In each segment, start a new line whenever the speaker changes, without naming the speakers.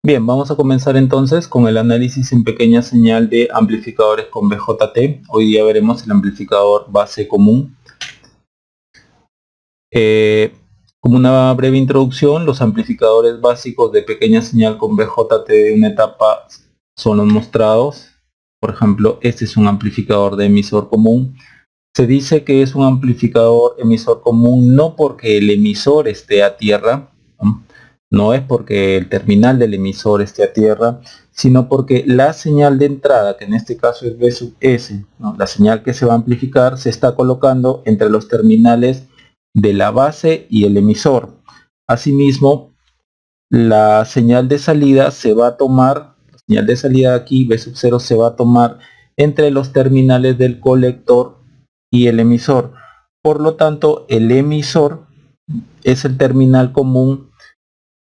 Bien, vamos a comenzar entonces con el análisis en pequeña señal de amplificadores con BJT. Hoy día veremos el amplificador base común. Como una breve introducción, los amplificadores básicos de pequeña señal con BJT de una etapa son los mostrados. Por ejemplo, este es un amplificador de emisor común. Se dice que es un amplificador emisor común no porque el emisor esté a tierra, no es porque el terminal del emisor esté a tierra, sino porque la señal de entrada, que en este caso es B sub S, ¿no? La señal que se va a amplificar se está colocando entre los terminales de la base y el emisor. Asimismo, la señal de salida se va a tomar, la señal de salida aquí, B sub 0, se va a tomar entre los terminales del colector y el emisor. Por lo tanto, el emisor es el terminal común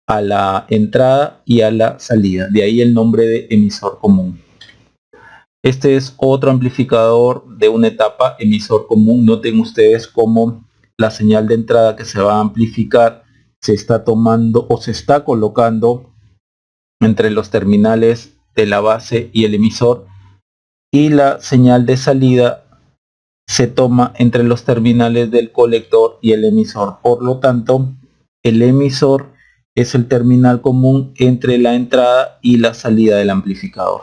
a la entrada y a la salida. De ahí el nombre de emisor común. Este es otro amplificador de una etapa emisor común. Noten ustedes cómo la señal de entrada que se va a amplificar se está tomando o se está colocando entre los terminales de la base y el emisor, y la señal de salida se toma entre los terminales del colector y el emisor. Por lo tanto, el emisor es el terminal común entre la entrada y la salida del amplificador.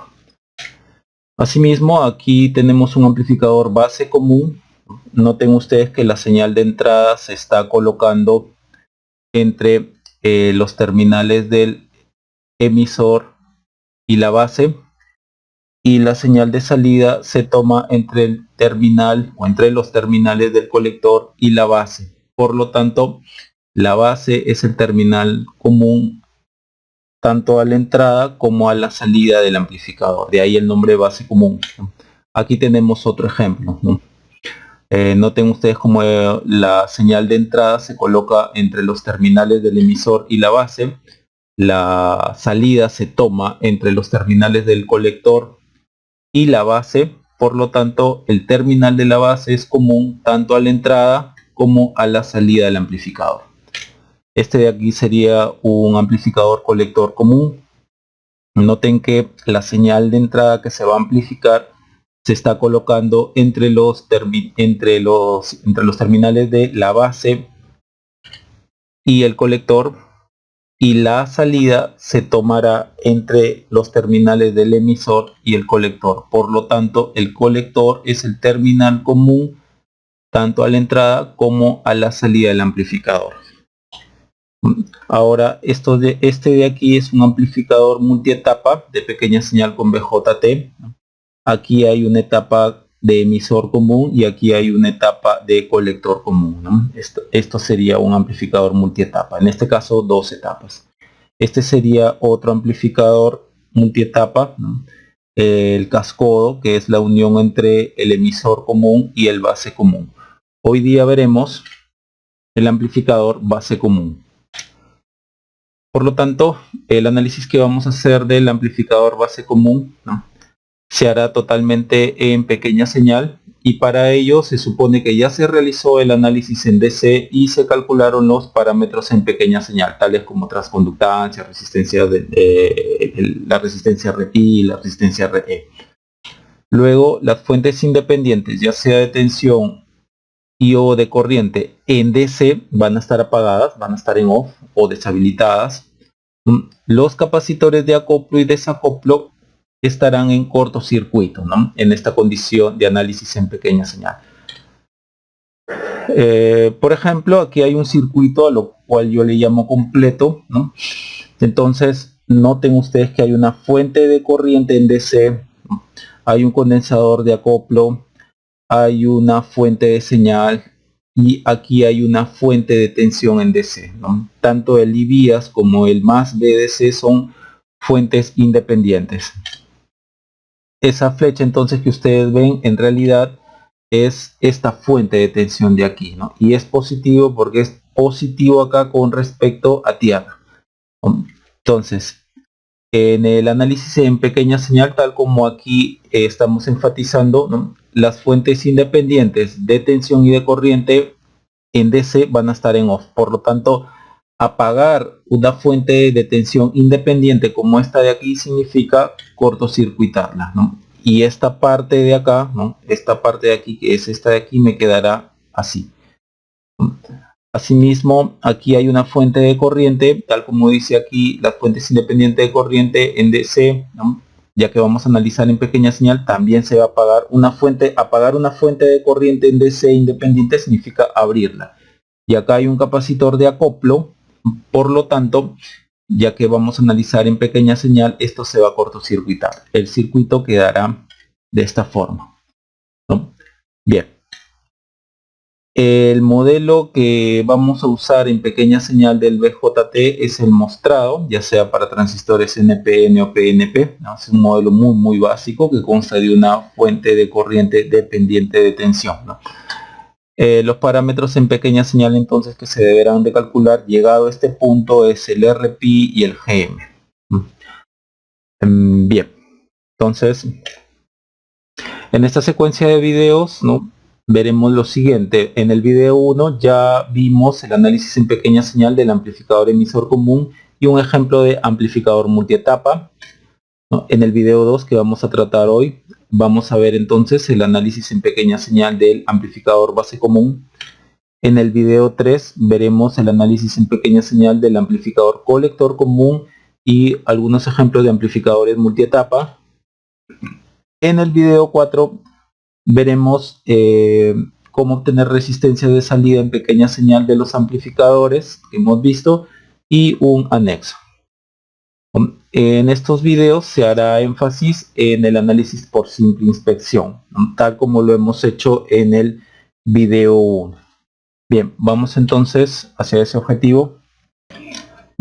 Asimismo, aquí tenemos un amplificador base común. Noten ustedes que la señal de entrada se está colocando entre los terminales del emisor y la base, y la señal de salida se toma entre el terminal o entre los terminales del colector y la base. Por lo tanto, la base es el terminal común tanto a la entrada como a la salida del amplificador. De ahí el nombre base común. Aquí tenemos otro ejemplo, ¿no? Noten ustedes como la señal de entrada se coloca entre los terminales del emisor y la base. La salida se toma entre los terminales del colector y la base. Por lo tanto, el terminal de la base es común tanto a la entrada como a la salida del amplificador. Este de aquí sería un amplificador colector común. Noten que la señal de entrada que se va a amplificar se está colocando entre los terminales de la base y el colector, y la salida se tomará entre los terminales del emisor y el colector. Por lo tanto, el colector es el terminal común tanto a la entrada como a la salida del amplificador. Ahora, este de aquí es un amplificador multietapa de pequeña señal con BJT. Aquí hay una etapa de emisor común y aquí hay una etapa de colector común, ¿no? Esto sería un amplificador multietapa, en este caso dos etapas. Este sería otro amplificador multietapa, ¿no? El cascodo, que es la unión entre el emisor común y el base común. Hoy día veremos el amplificador base común. Por lo tanto, el análisis que vamos a hacer del amplificador base común, ¿no?, se hará totalmente en pequeña señal, y para ello se supone que ya se realizó el análisis en DC y se calcularon los parámetros en pequeña señal, tales como transconductancia, resistencia la resistencia RI y la resistencia RE. Luego, las fuentes independientes, ya sea de tensión y o de corriente en DC, van a estar apagadas, van a estar en off o deshabilitadas. Los capacitores de acoplo y desacoplo estarán en cortocircuito, ¿no?, en esta condición de análisis en pequeña señal. Por ejemplo, aquí hay un circuito a lo cual yo le llamo completo, ¿no? Entonces, noten ustedes que hay una fuente de corriente en DC, ¿no?, hay un condensador de acoplo, hay una fuente de señal y aquí hay una fuente de tensión en DC, ¿no? Tanto el I-vías como el más BDC son fuentes independientes. Esa flecha entonces que ustedes ven en realidad es esta fuente de tensión de aquí, ¿no? Y es positivo porque es positivo acá con respecto a tierra. Entonces, en el análisis en pequeña señal, tal como aquí estamos enfatizando, ¿no?, las fuentes independientes de tensión y de corriente en DC van a estar en off. Por lo tanto, apagar una fuente de tensión independiente como esta de aquí significa cortocircuitarla, ¿no? Y esta parte de acá, ¿no? Esta parte de aquí, que es esta de aquí, me quedará así. Asimismo, aquí hay una fuente de corriente, tal como dice aquí, las fuentes independientes de corriente en DC, ¿no? Ya que vamos a analizar en pequeña señal, también se va a apagar una fuente. Apagar una fuente de corriente en DC independiente significa abrirla. Y acá hay un capacitor de acoplo, por lo tanto, ya que vamos a analizar en pequeña señal, esto se va a cortocircuitar. El circuito quedará de esta forma, ¿no? Bien. El modelo que vamos a usar en pequeña señal del BJT es el mostrado, ya sea para transistores NPN o PNP, ¿no? Es un modelo muy básico que consta de una fuente de corriente dependiente de tensión, ¿no? Los parámetros en pequeña señal entonces que se deberán de calcular llegado a este punto es el RP y el GM. Bien, entonces en esta secuencia de videos, ¿no?, veremos lo siguiente. En el video 1 ya vimos el análisis en pequeña señal del amplificador emisor común y un ejemplo de amplificador multietapa, ¿no? En el video 2 que vamos a tratar hoy, vamos a ver entonces el análisis en pequeña señal del amplificador base común. En el video 3 veremos el análisis en pequeña señal del amplificador colector común y algunos ejemplos de amplificadores multietapa. En el video 4 veremos cómo obtener resistencia de salida en pequeña señal de los amplificadores que hemos visto y un anexo. En estos videos se hará énfasis en el análisis por simple inspección, ¿no?, tal como lo hemos hecho en el video 1. Bien, vamos entonces hacia ese objetivo.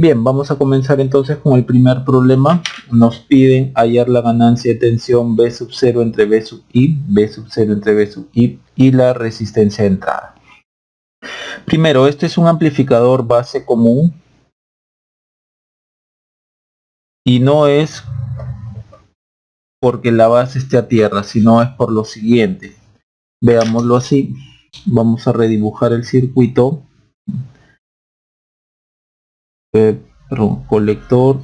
Bien, vamos a comenzar entonces con el primer problema. Nos piden hallar la ganancia de tensión B sub 0 entre B sub I, B sub 0 entre B sub I y la resistencia de entrada. Primero, este es un amplificador base común y no es porque la base esté a tierra, sino es por lo siguiente. Veámoslo así. Vamos a redibujar el circuito. Colector,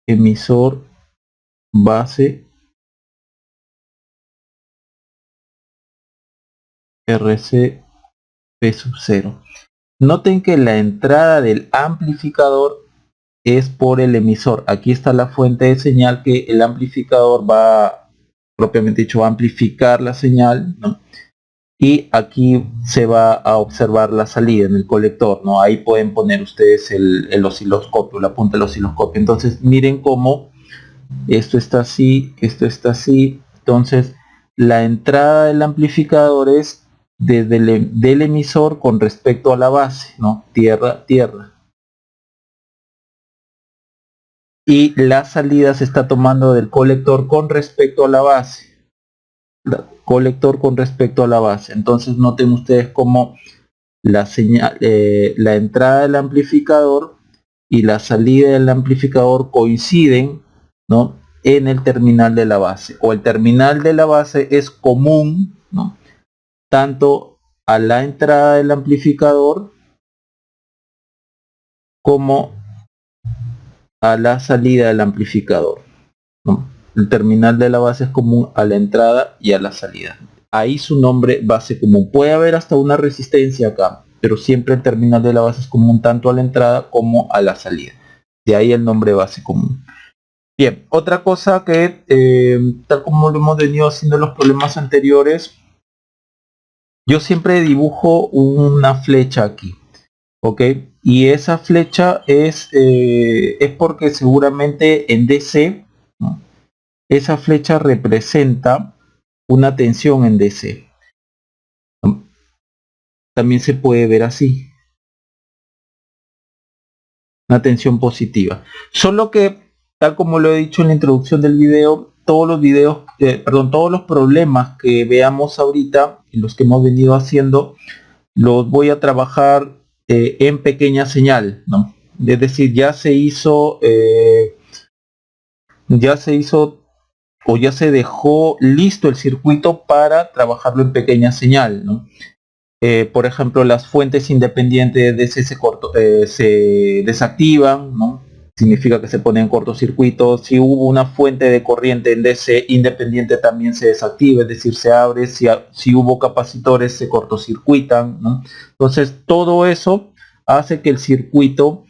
emisor, base, RC, P sub 0. Noten que la entrada del amplificador es por el emisor. Aquí está la fuente de señal que el amplificador va, propiamente dicho, a amplificar la señal, ¿no? Y aquí se va a observar la salida en el colector, ¿no? Ahí pueden poner ustedes el osciloscopio, la punta del osciloscopio. Entonces miren cómo esto está así, esto está así. Entonces la entrada del amplificador es desde del emisor con respecto a la base, ¿no? Tierra, tierra. Y la salida se está tomando del colector con respecto a la base. Colector con respecto a la base. Entonces noten ustedes cómo la señal, la entrada del amplificador y la salida del amplificador coinciden, ¿no?, en el terminal de la base, o el terminal de la base es común, ¿no?, tanto a la entrada del amplificador como a la salida del amplificador, ¿no? El terminal de la base es común a la entrada y a la salida. Ahí su nombre base común. Puede haber hasta una resistencia acá, pero siempre el terminal de la base es común tanto a la entrada como a la salida. De ahí el nombre base común. Bien, otra cosa que tal como lo hemos venido haciendo en los problemas anteriores, yo siempre dibujo una flecha aquí, ¿ok? Y esa flecha es porque seguramente en DC, ¿no?, esa flecha representa una tensión en DC. También se puede ver así, una tensión positiva. Solo que, tal como lo he dicho en la introducción del video, todos los problemas que veamos ahorita, en los que hemos venido haciendo, los voy a trabajar en pequeña señal, ¿no? Es decir, ya se hizo o ya se dejó listo el circuito para trabajarlo en pequeña señal, ¿no? Por ejemplo, las fuentes independientes de DC se desactivan, ¿no? Significa que se pone en cortocircuito. Si hubo una fuente de corriente en DC independiente también se desactiva, es decir, se abre. Si hubo capacitores se cortocircuitan, ¿no? Entonces todo eso hace que el circuito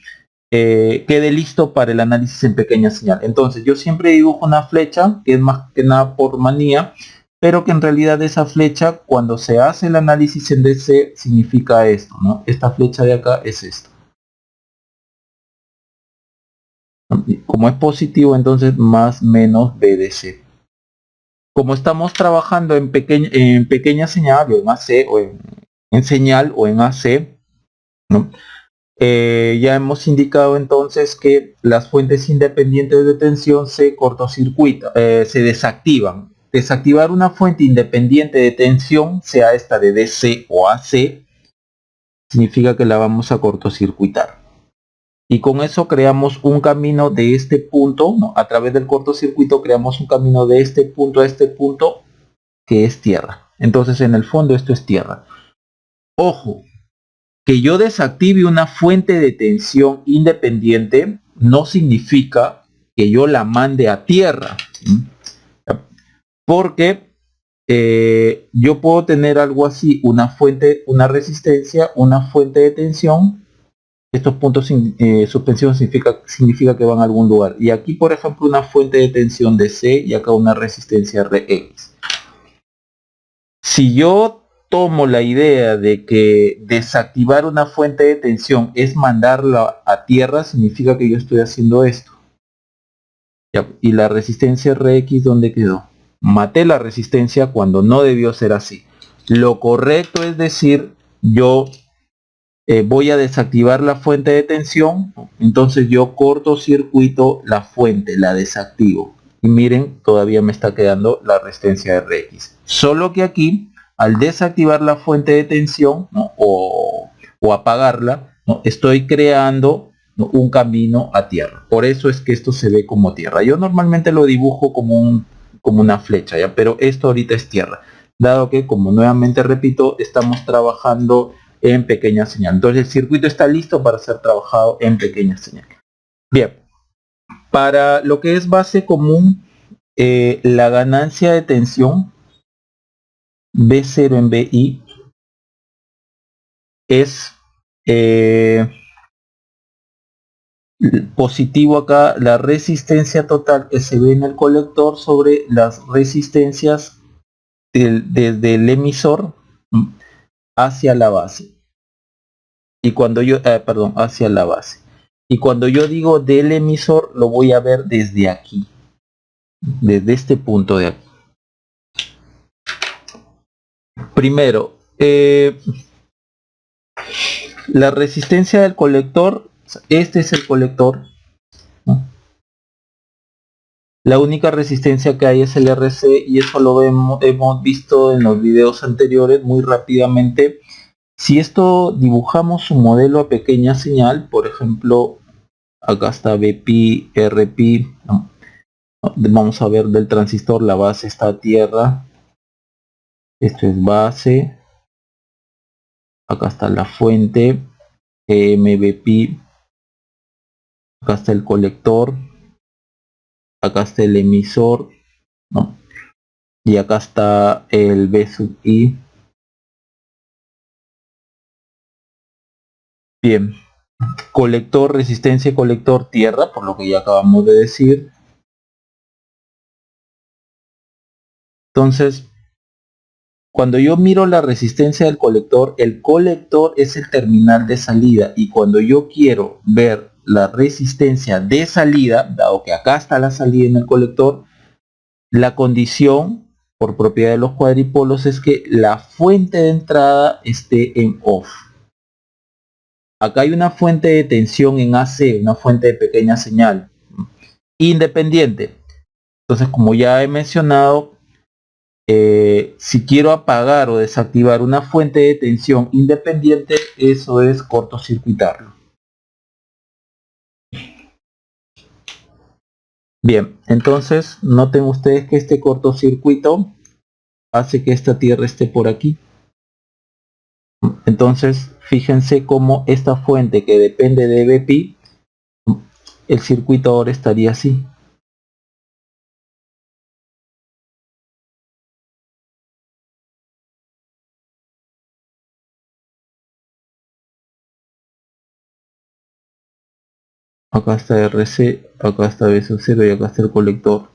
quede listo para el análisis en pequeña señal. Entonces yo siempre dibujo una flecha, que es más que nada por manía, pero que en realidad esa flecha, cuando se hace el análisis en DC, significa esto, ¿no? Esta flecha de acá es esto. Como es positivo, entonces más menos BDC. Como estamos trabajando en pequeña señal, o en AC, o en señal, o en AC, ¿no? Ya hemos indicado entonces que las fuentes independientes de tensión se cortocircuitan, se desactivan. Desactivar una fuente independiente de tensión, sea esta de DC o AC, significa que la vamos a cortocircuitar. Y con eso creamos un camino de este punto, ¿no? A través del cortocircuito creamos un camino de este punto a este punto, que es tierra. Entonces en el fondo esto es tierra. Ojo, que yo desactive una fuente de tensión independiente no significa que yo la mande a tierra, porque yo puedo tener algo así, una fuente, una resistencia, una fuente de tensión. Estos puntos suspensión significa que van a algún lugar, y aquí por ejemplo una fuente de tensión DC y acá una resistencia Rx. Si yo tomo la idea de que desactivar una fuente de tensión es mandarla a tierra, significa que yo estoy haciendo esto. Y la resistencia Rx, ¿dónde quedó? Maté la resistencia cuando no debió ser así. Lo correcto es decir, yo voy a desactivar la fuente de tensión, entonces yo cortocircuito la fuente, la desactivo. Y miren, todavía me está quedando la resistencia Rx. Solo que aquí, al desactivar la fuente de tensión, ¿no? o apagarla, ¿no? Estoy creando, ¿no? un camino a tierra. Por eso es que esto se ve como tierra. Yo normalmente lo dibujo como una flecha, ¿ya? Pero esto ahorita es tierra. Dado que, como nuevamente repito, estamos trabajando en pequeña señal. Entonces el circuito está listo para ser trabajado en pequeña señal. Bien, para lo que es base común, la ganancia de tensión B0 en BI es positivo acá, la resistencia total que se ve en el colector sobre las resistencias desde el emisor hacia la base. Y cuando yo, perdón, hacia la base. Y cuando yo digo del emisor, lo voy a ver desde aquí, desde este punto de aquí. Primero, la resistencia del colector, este es el colector, ¿no? La única resistencia que hay es el RC, y eso lo hemos visto en los videos anteriores muy rápidamente. Si esto dibujamos un modelo a pequeña señal, por ejemplo, acá está BPi, RPi, ¿no? Vamos a ver del transistor, la base está a tierra, esto es base, acá está la fuente, MBPi, acá está el colector, acá está el emisor, ¿no? Y acá está el B sub I. Bien, colector, resistencia, colector, tierra, por lo que ya acabamos de decir. Entonces, cuando yo miro la resistencia del colector, el colector es el terminal de salida, y cuando yo quiero ver la resistencia de salida, dado que acá está la salida en el colector, la condición por propiedad de los cuadripolos es que la fuente de entrada esté en off. Acá hay una fuente de tensión en AC, una fuente de pequeña señal independiente. Entonces, como ya he mencionado, si quiero apagar o desactivar una fuente de tensión independiente, eso es cortocircuitarlo. Bien, entonces noten ustedes que este cortocircuito hace que esta tierra esté por aquí. Entonces fíjense cómo esta fuente que depende de BPI, el circuito ahora estaría así. Acá está RC, acá está B sub 0 y acá está el colector.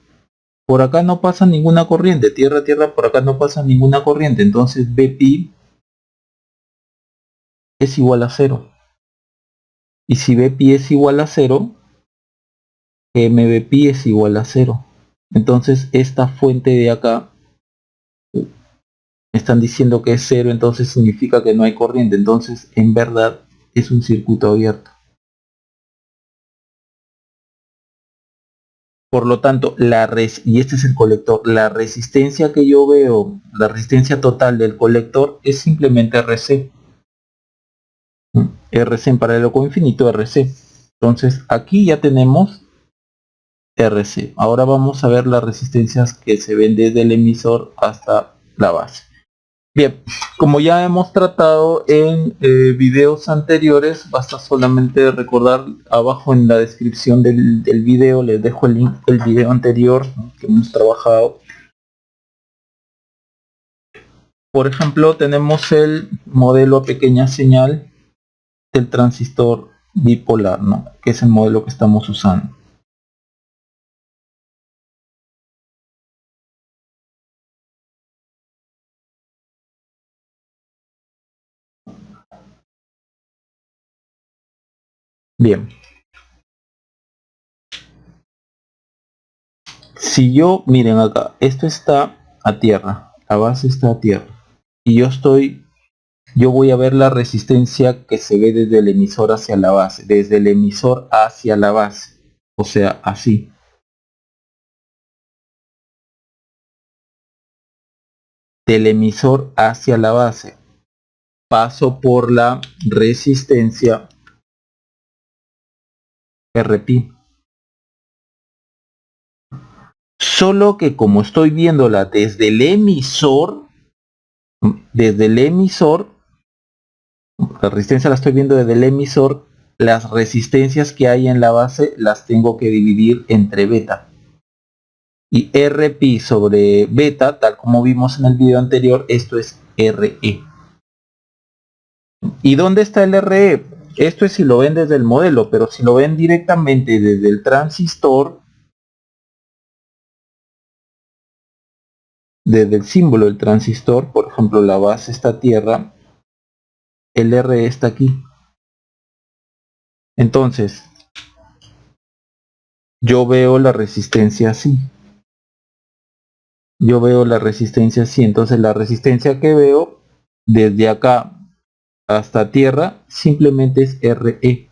Por acá no pasa ninguna corriente, tierra a tierra, por acá no pasa ninguna corriente, entonces BPI es igual a 0. Y si BPI es igual a 0, MBPI es igual a 0. Entonces esta fuente de acá, me están diciendo que es 0, entonces significa que no hay corriente, entonces en verdad es un circuito abierto. Por lo tanto, y este es el colector, la resistencia que yo veo, la resistencia total del colector es simplemente RC. RC en paralelo con infinito, RC. Entonces aquí ya tenemos RC. Ahora vamos a ver las resistencias que se ven desde el emisor hasta la base. Bien, como ya hemos tratado en videos anteriores, basta solamente recordar abajo en la descripción del video, les dejo el link del video anterior, ¿no?, que hemos trabajado. Por ejemplo, tenemos el modelo a pequeña señal del transistor bipolar, ¿no?, que es el modelo que estamos usando. Bien, si yo, miren acá, esto está a tierra, la base está a tierra, y yo voy a ver la resistencia que se ve desde el emisor hacia la base, desde el emisor hacia la base, o sea, así. Del emisor hacia la base, paso por la resistencia RP. Solo que como estoy viéndola desde el emisor, la resistencia la estoy viendo desde el emisor, las resistencias que hay en la base las tengo que dividir entre beta. Y RP sobre beta, tal como vimos en el video anterior, esto es RE. ¿Y dónde está el RE? Esto es si lo ven desde el modelo, pero si lo ven directamente desde el transistor, desde el símbolo del transistor, por ejemplo la base está a tierra, el RE está aquí. Entonces, yo veo la resistencia así. Yo veo la resistencia así, entonces la resistencia que veo desde acá hasta tierra simplemente es RE.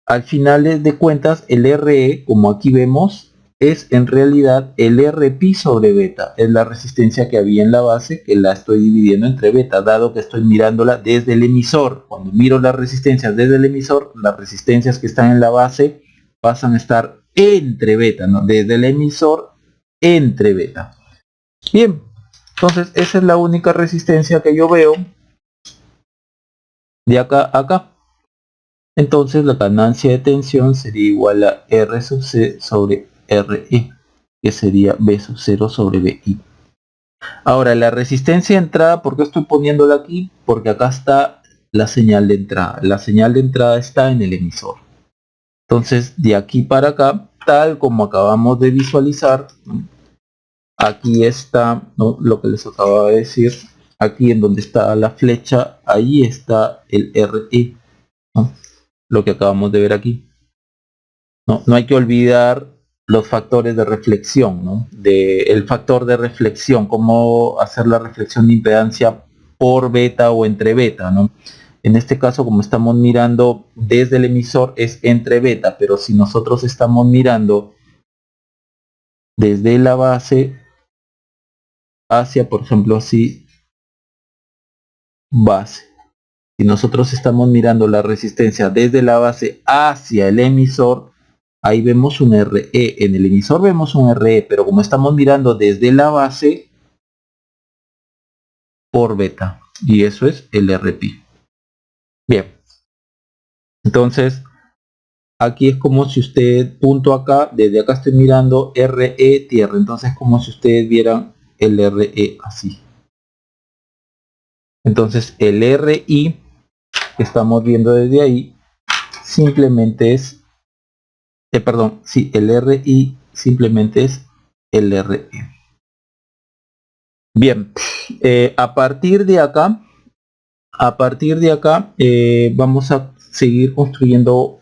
Al final de cuentas, el RE, como aquí vemos, es en realidad el RP sobre beta. Es la resistencia que había en la base, que la estoy dividiendo entre beta, dado que estoy mirándola desde el emisor. Cuando miro las resistencias desde el emisor, las resistencias que están en la base pasan a estar entre beta, ¿no?, desde el emisor entre beta. Bien, entonces esa es la única resistencia que yo veo de acá a acá. Entonces la ganancia de tensión sería igual a R sub C sobre RE, que sería B sub 0 sobre BI. Ahora la resistencia de entrada, ¿por qué estoy poniéndola aquí? Porque acá está la señal de entrada. La señal de entrada está en el emisor. Entonces de aquí para acá, tal como acabamos de visualizar, aquí está, ¿no?, lo que les acababa de decir. Aquí en donde está la flecha, ahí está el RE, ¿no?, lo que acabamos de ver aquí. No hay que olvidar los factores de reflexión, ¿no? El factor de reflexión, cómo hacer la reflexión de impedancia por beta o entre beta, ¿no? En este caso, como estamos mirando desde el emisor, es entre beta, pero si nosotros estamos mirando desde la base hacia, por ejemplo, así, base. Si nosotros estamos mirando la resistencia desde la base hacia el emisor, ahí vemos un RE. En el emisor vemos un RE, pero como estamos mirando desde la base, por beta, y eso es el RP. Bien, entonces aquí es como si usted, punto acá, desde acá estoy mirando RE tierra, entonces es como si ustedes vieran el RE así. Entonces el RI que estamos viendo desde ahí simplemente es, perdón, sí, el RI simplemente es el RE. Bien, a partir de acá vamos a seguir construyendo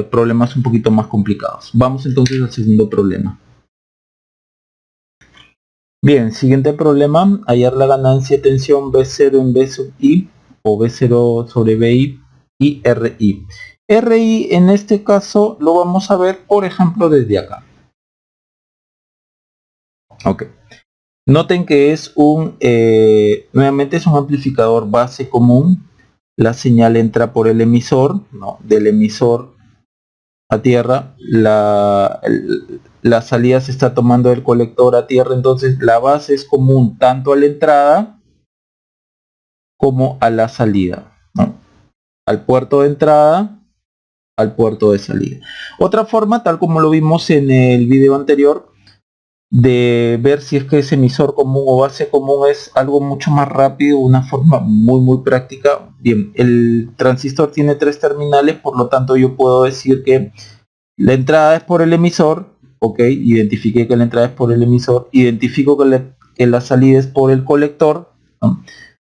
problemas un poquito más complicados. Vamos entonces al segundo problema. Bien, siguiente problema, hallar la ganancia de tensión B0 en B sub I o B0 sobre BI y RI. RI en este caso lo vamos a ver, por ejemplo, desde acá. Ok. Noten que es nuevamente es un amplificador base común. La señal entra por el emisor, ¿no? Del emisor a tierra. La salida se está tomando del colector a tierra, entonces la base es común tanto a la entrada como a la salida, ¿no? Al puerto de entrada, al puerto de salida. Otra forma, tal como lo vimos en el video anterior, de ver si es que ese emisor común o base común es algo mucho más rápido, una forma muy práctica. Bien, el transistor tiene 3 terminales, por lo tanto yo puedo decir que la entrada es por el emisor, ok, identifiqué que la entrada es por el emisor, identifico que la salida es por el colector, ¿no?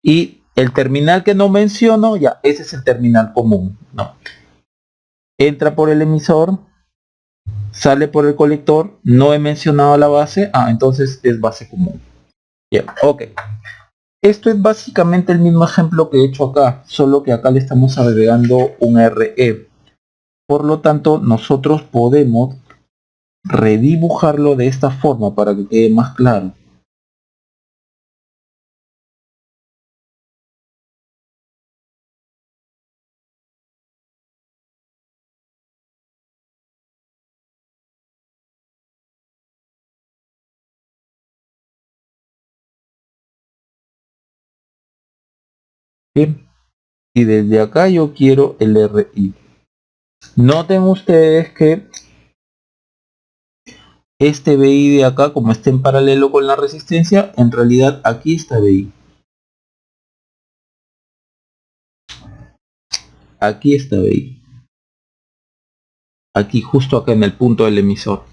Y el terminal que no menciono, ya, ese es el terminal común, ¿no? Entra por el emisor, sale por el colector, no he mencionado la base, entonces es base común. Bien, ok. Esto es básicamente el mismo ejemplo que he hecho acá, solo que acá le estamos agregando un RE. Por lo tanto, nosotros podemos redibujarlo de esta forma para que quede más claro. Bien, y desde acá yo quiero el RI. Noten ustedes que este BI de acá, como está en paralelo con la resistencia, en realidad aquí está BI. Aquí está BI. Aquí, justo acá en el punto del emisor.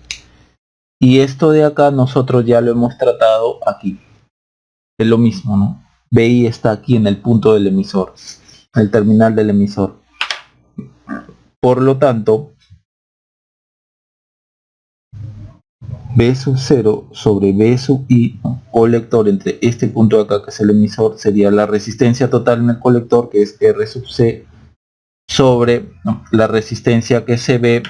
Y esto de acá nosotros ya lo hemos tratado aquí. Es lo mismo, ¿no? BI está aquí en el punto del emisor, el terminal del emisor. Por lo tanto, B sub 0 sobre B sub I, ¿no? Colector entre este punto de acá que es el emisor, sería la resistencia total en el colector, que es R sub C, sobre, ¿no?, la resistencia que se ve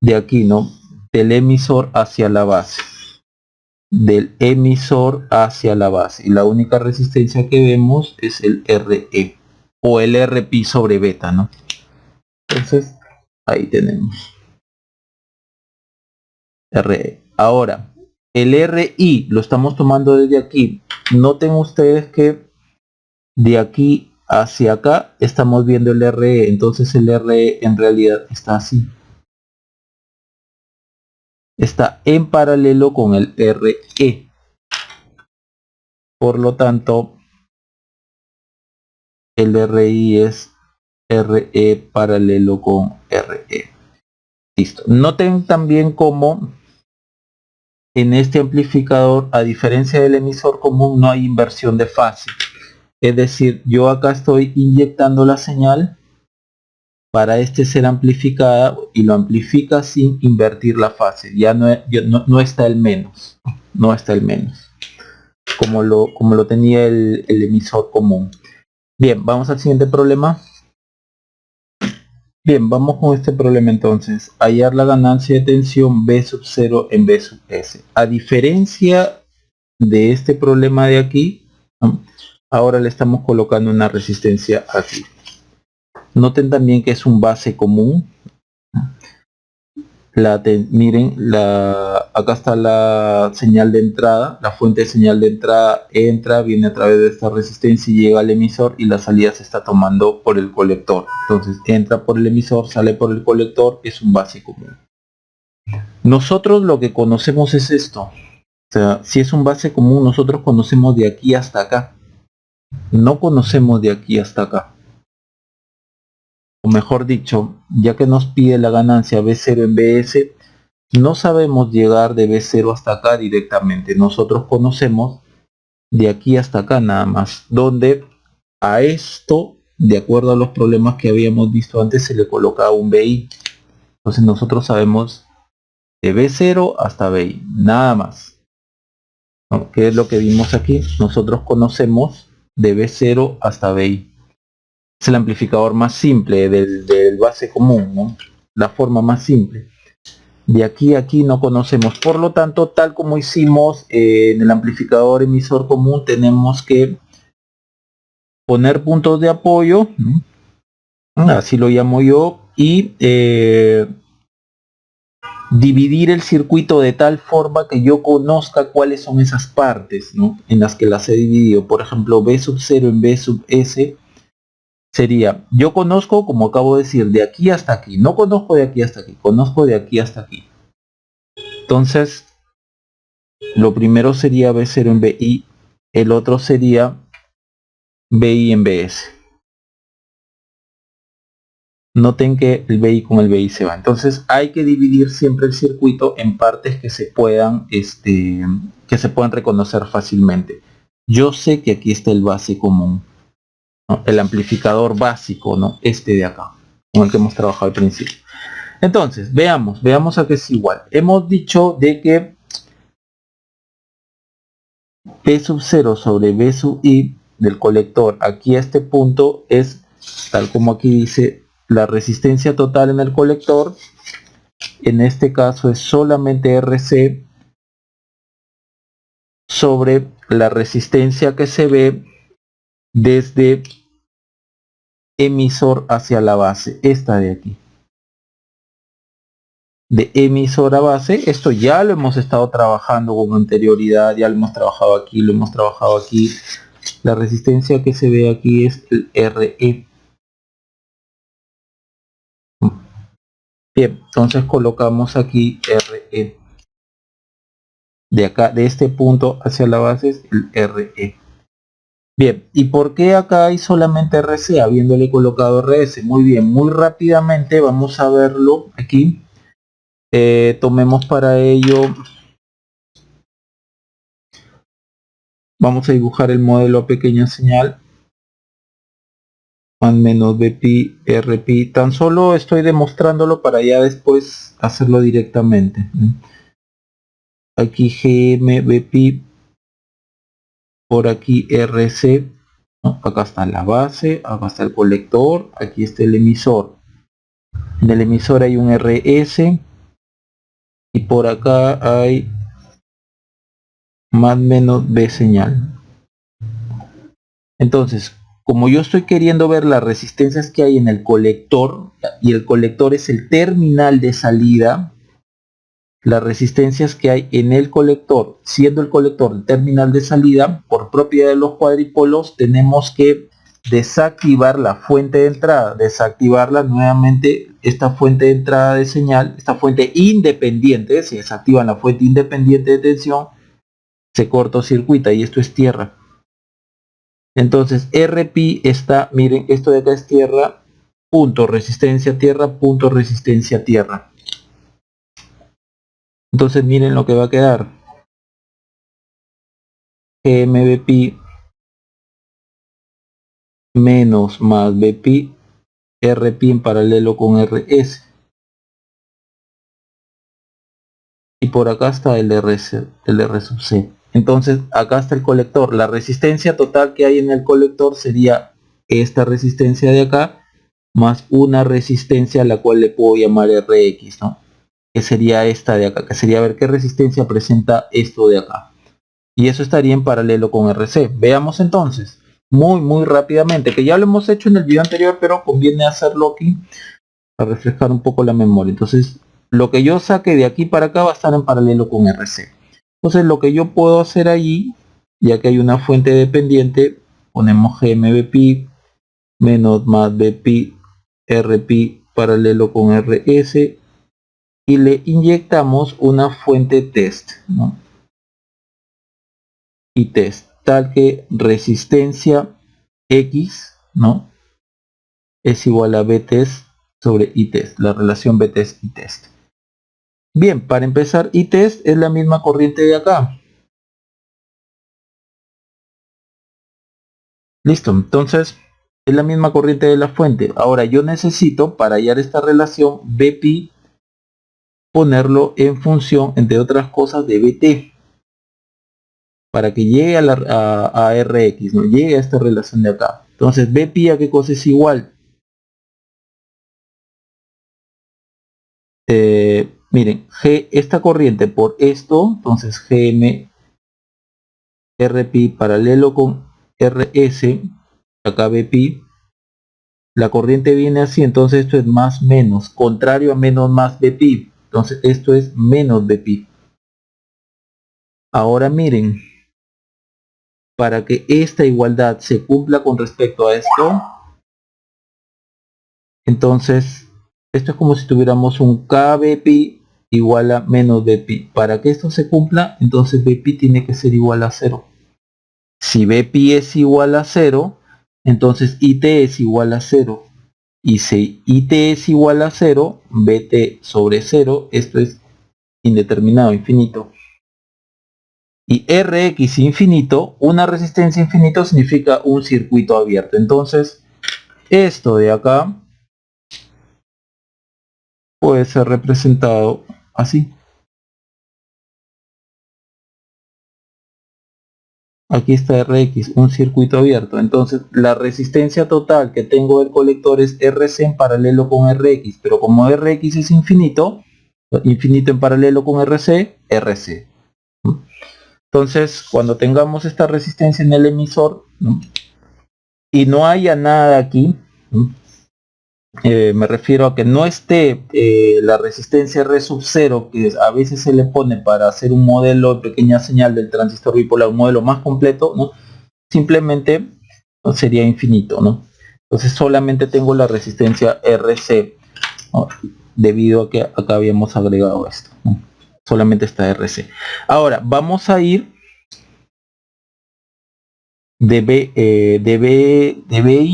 de aquí, ¿no? Del emisor hacia la base. Del emisor hacia la base. Y la única resistencia que vemos es el RE. O el RP sobre beta, ¿no? Entonces, ahí tenemos. RE. Ahora, el RI lo estamos tomando desde aquí. Noten ustedes que de aquí hacia acá estamos viendo el RE. Entonces el RE en realidad está así. Está en paralelo con el RE. Por lo tanto, el RI es RE paralelo con RE. Listo. Noten también cómo en este amplificador, a diferencia del emisor común, no hay inversión de fase. Es decir, yo acá estoy inyectando la señal para este ser amplificada y lo amplifica sin invertir la fase. Ya no está el menos. No está el menos. Como lo tenía el emisor común. Bien, vamos al siguiente problema. Bien, vamos con este problema entonces. Hallar la ganancia de tensión B sub 0 en B sub S. A diferencia de este problema de aquí, ¿no?, ahora le estamos colocando una resistencia aquí. Noten también que es un base común. miren, acá está la señal de entrada, la fuente de señal de entrada entra, viene a través de esta resistencia y llega al emisor, y la salida se está tomando por el colector. Entonces entra por el emisor, sale por el colector, es un base común. Nosotros lo que conocemos es esto, o sea, si es un base común, nosotros conocemos de aquí hasta acá, no conocemos de aquí hasta acá. O mejor dicho, ya que nos pide la ganancia B0 en BS, no sabemos llegar de B0 hasta acá directamente. Nosotros conocemos de aquí hasta acá nada más, donde a esto, de acuerdo a los problemas que habíamos visto antes, se le colocaba un BI. Entonces nosotros sabemos de B0 hasta BI, nada más, ¿no? ¿Qué es lo que vimos aquí? Nosotros conocemos de B0 hasta BI. Es el amplificador más simple del base común, ¿no? La forma más simple. De aquí a aquí no conocemos, por lo tanto, tal como hicimos en el amplificador emisor común, tenemos que poner puntos de apoyo, ¿no? Así lo llamo yo, y dividir el circuito de tal forma que yo conozca cuáles son esas partes, ¿no?, en las que las he dividido. Por ejemplo, B sub 0 en B sub S sería, yo conozco, como acabo de decir, de aquí hasta aquí, no conozco de aquí hasta aquí, conozco de aquí hasta aquí. Entonces, lo primero sería B0 en BI, el otro sería BI en BS. Noten que el BI con el BI se va. Entonces hay que dividir siempre el circuito en partes que se puedan reconocer fácilmente. Yo sé que aquí está el base común, ¿no?, el amplificador básico, ¿no?, este de acá, con el que hemos trabajado al principio. Entonces, veamos a qué es igual. Hemos dicho de que P sub 0 sobre B sub I del colector aquí a este punto es, tal como aquí dice, la resistencia total en el colector. En este caso es solamente RC sobre la resistencia que se ve desde emisor hacia la base, esta de aquí. De emisor a base, esto ya lo hemos estado trabajando con anterioridad, ya lo hemos trabajado aquí, lo hemos trabajado aquí. La resistencia que se ve aquí es el RE. Bien, entonces colocamos aquí RE. De acá, de este punto hacia la base es el RE. Bien, ¿y por qué acá hay solamente RC habiéndole colocado RS? Muy bien, muy rápidamente vamos a verlo aquí. Tomemos para ello, vamos a dibujar el modelo a pequeña señal, más menos BPI, RPI. Tan solo estoy demostrándolo para ya después hacerlo directamente. Aquí GM, BPI, por aquí RC, ¿no? Acá está la base, acá está el colector, aquí está el emisor. En el emisor hay un RS y por acá hay más menos B señal. Entonces, como yo estoy queriendo ver las resistencias que hay en el colector, y el colector es el terminal de salida, las resistencias que hay en el colector, siendo el colector el terminal de salida, por propiedad de los cuadripolos, tenemos que desactivar la fuente de entrada, desactivarla nuevamente, esta fuente de entrada de señal, esta fuente independiente. Si desactivan la fuente independiente de tensión, se cortocircuita y esto es tierra. Entonces RP está, miren, esto de acá es tierra, punto resistencia tierra, punto resistencia tierra. Entonces miren lo que va a quedar. GMBP menos más BP, RP en paralelo con RS. Y por acá está el R sub C. Entonces acá está el colector. La resistencia total que hay en el colector sería esta resistencia de acá, más una resistencia a la cual le puedo llamar RX, ¿no?, que sería esta de acá, que sería ver qué resistencia presenta esto de acá. Y eso estaría en paralelo con RC. Veamos entonces, muy rápidamente, que ya lo hemos hecho en el video anterior, pero conviene hacerlo aquí para refrescar un poco la memoria. Entonces lo que yo saque de aquí para acá va a estar en paralelo con RC. Entonces lo que yo puedo hacer allí, ya que hay una fuente dependiente, ponemos GMBP menos más BP RP paralelo con RS y le inyectamos una fuente test, ¿no? Y test, tal que resistencia X, ¿no? Es igual a Btest sobre Itest, la relación Btest y test. Bien, para empezar, Itest es la misma corriente de acá. Listo, entonces es la misma corriente de la fuente. Ahora yo necesito, para hallar esta relación Bp, ponerlo en función, entre otras cosas, de Bt, para que llegue a Rx, ¿no? Llegue a esta relación de acá. Entonces Bp a qué cosa es igual. Miren, G, esta corriente por esto, entonces Gm Rp paralelo con Rs, acá Bp, la corriente viene así, entonces esto es más menos, contrario a menos más Bp, entonces esto es menos Bp. Ahora miren, para que esta igualdad se cumpla con respecto a esto, entonces esto es como si tuviéramos un kBp igual a menos Bp. Para que esto se cumpla, entonces Bp tiene que ser igual a 0. Si Bp es igual a 0, entonces It es igual a 0. Y si It es igual a 0, Bt sobre 0, esto es indeterminado, infinito. Y Rx infinito, una resistencia infinito significa un circuito abierto. Entonces, esto de acá puede ser representado así. Aquí está Rx, un circuito abierto. Entonces, la resistencia total que tengo del colector es Rc en paralelo con Rx. Pero como Rx es infinito, infinito en paralelo con Rc, Rc. Entonces, cuando tengamos esta resistencia en el emisor, ¿no? Y no haya nada aquí, ¿no? Me refiero a que no esté la resistencia R sub 0, que a veces se le pone para hacer un modelo de pequeña señal del transistor bipolar, un modelo más completo, ¿no? Simplemente no sería infinito, ¿no? Entonces solamente tengo la resistencia RC, ¿no? Debido a que acá habíamos agregado esto, ¿no? Solamente está RC. Ahora vamos a ir de BI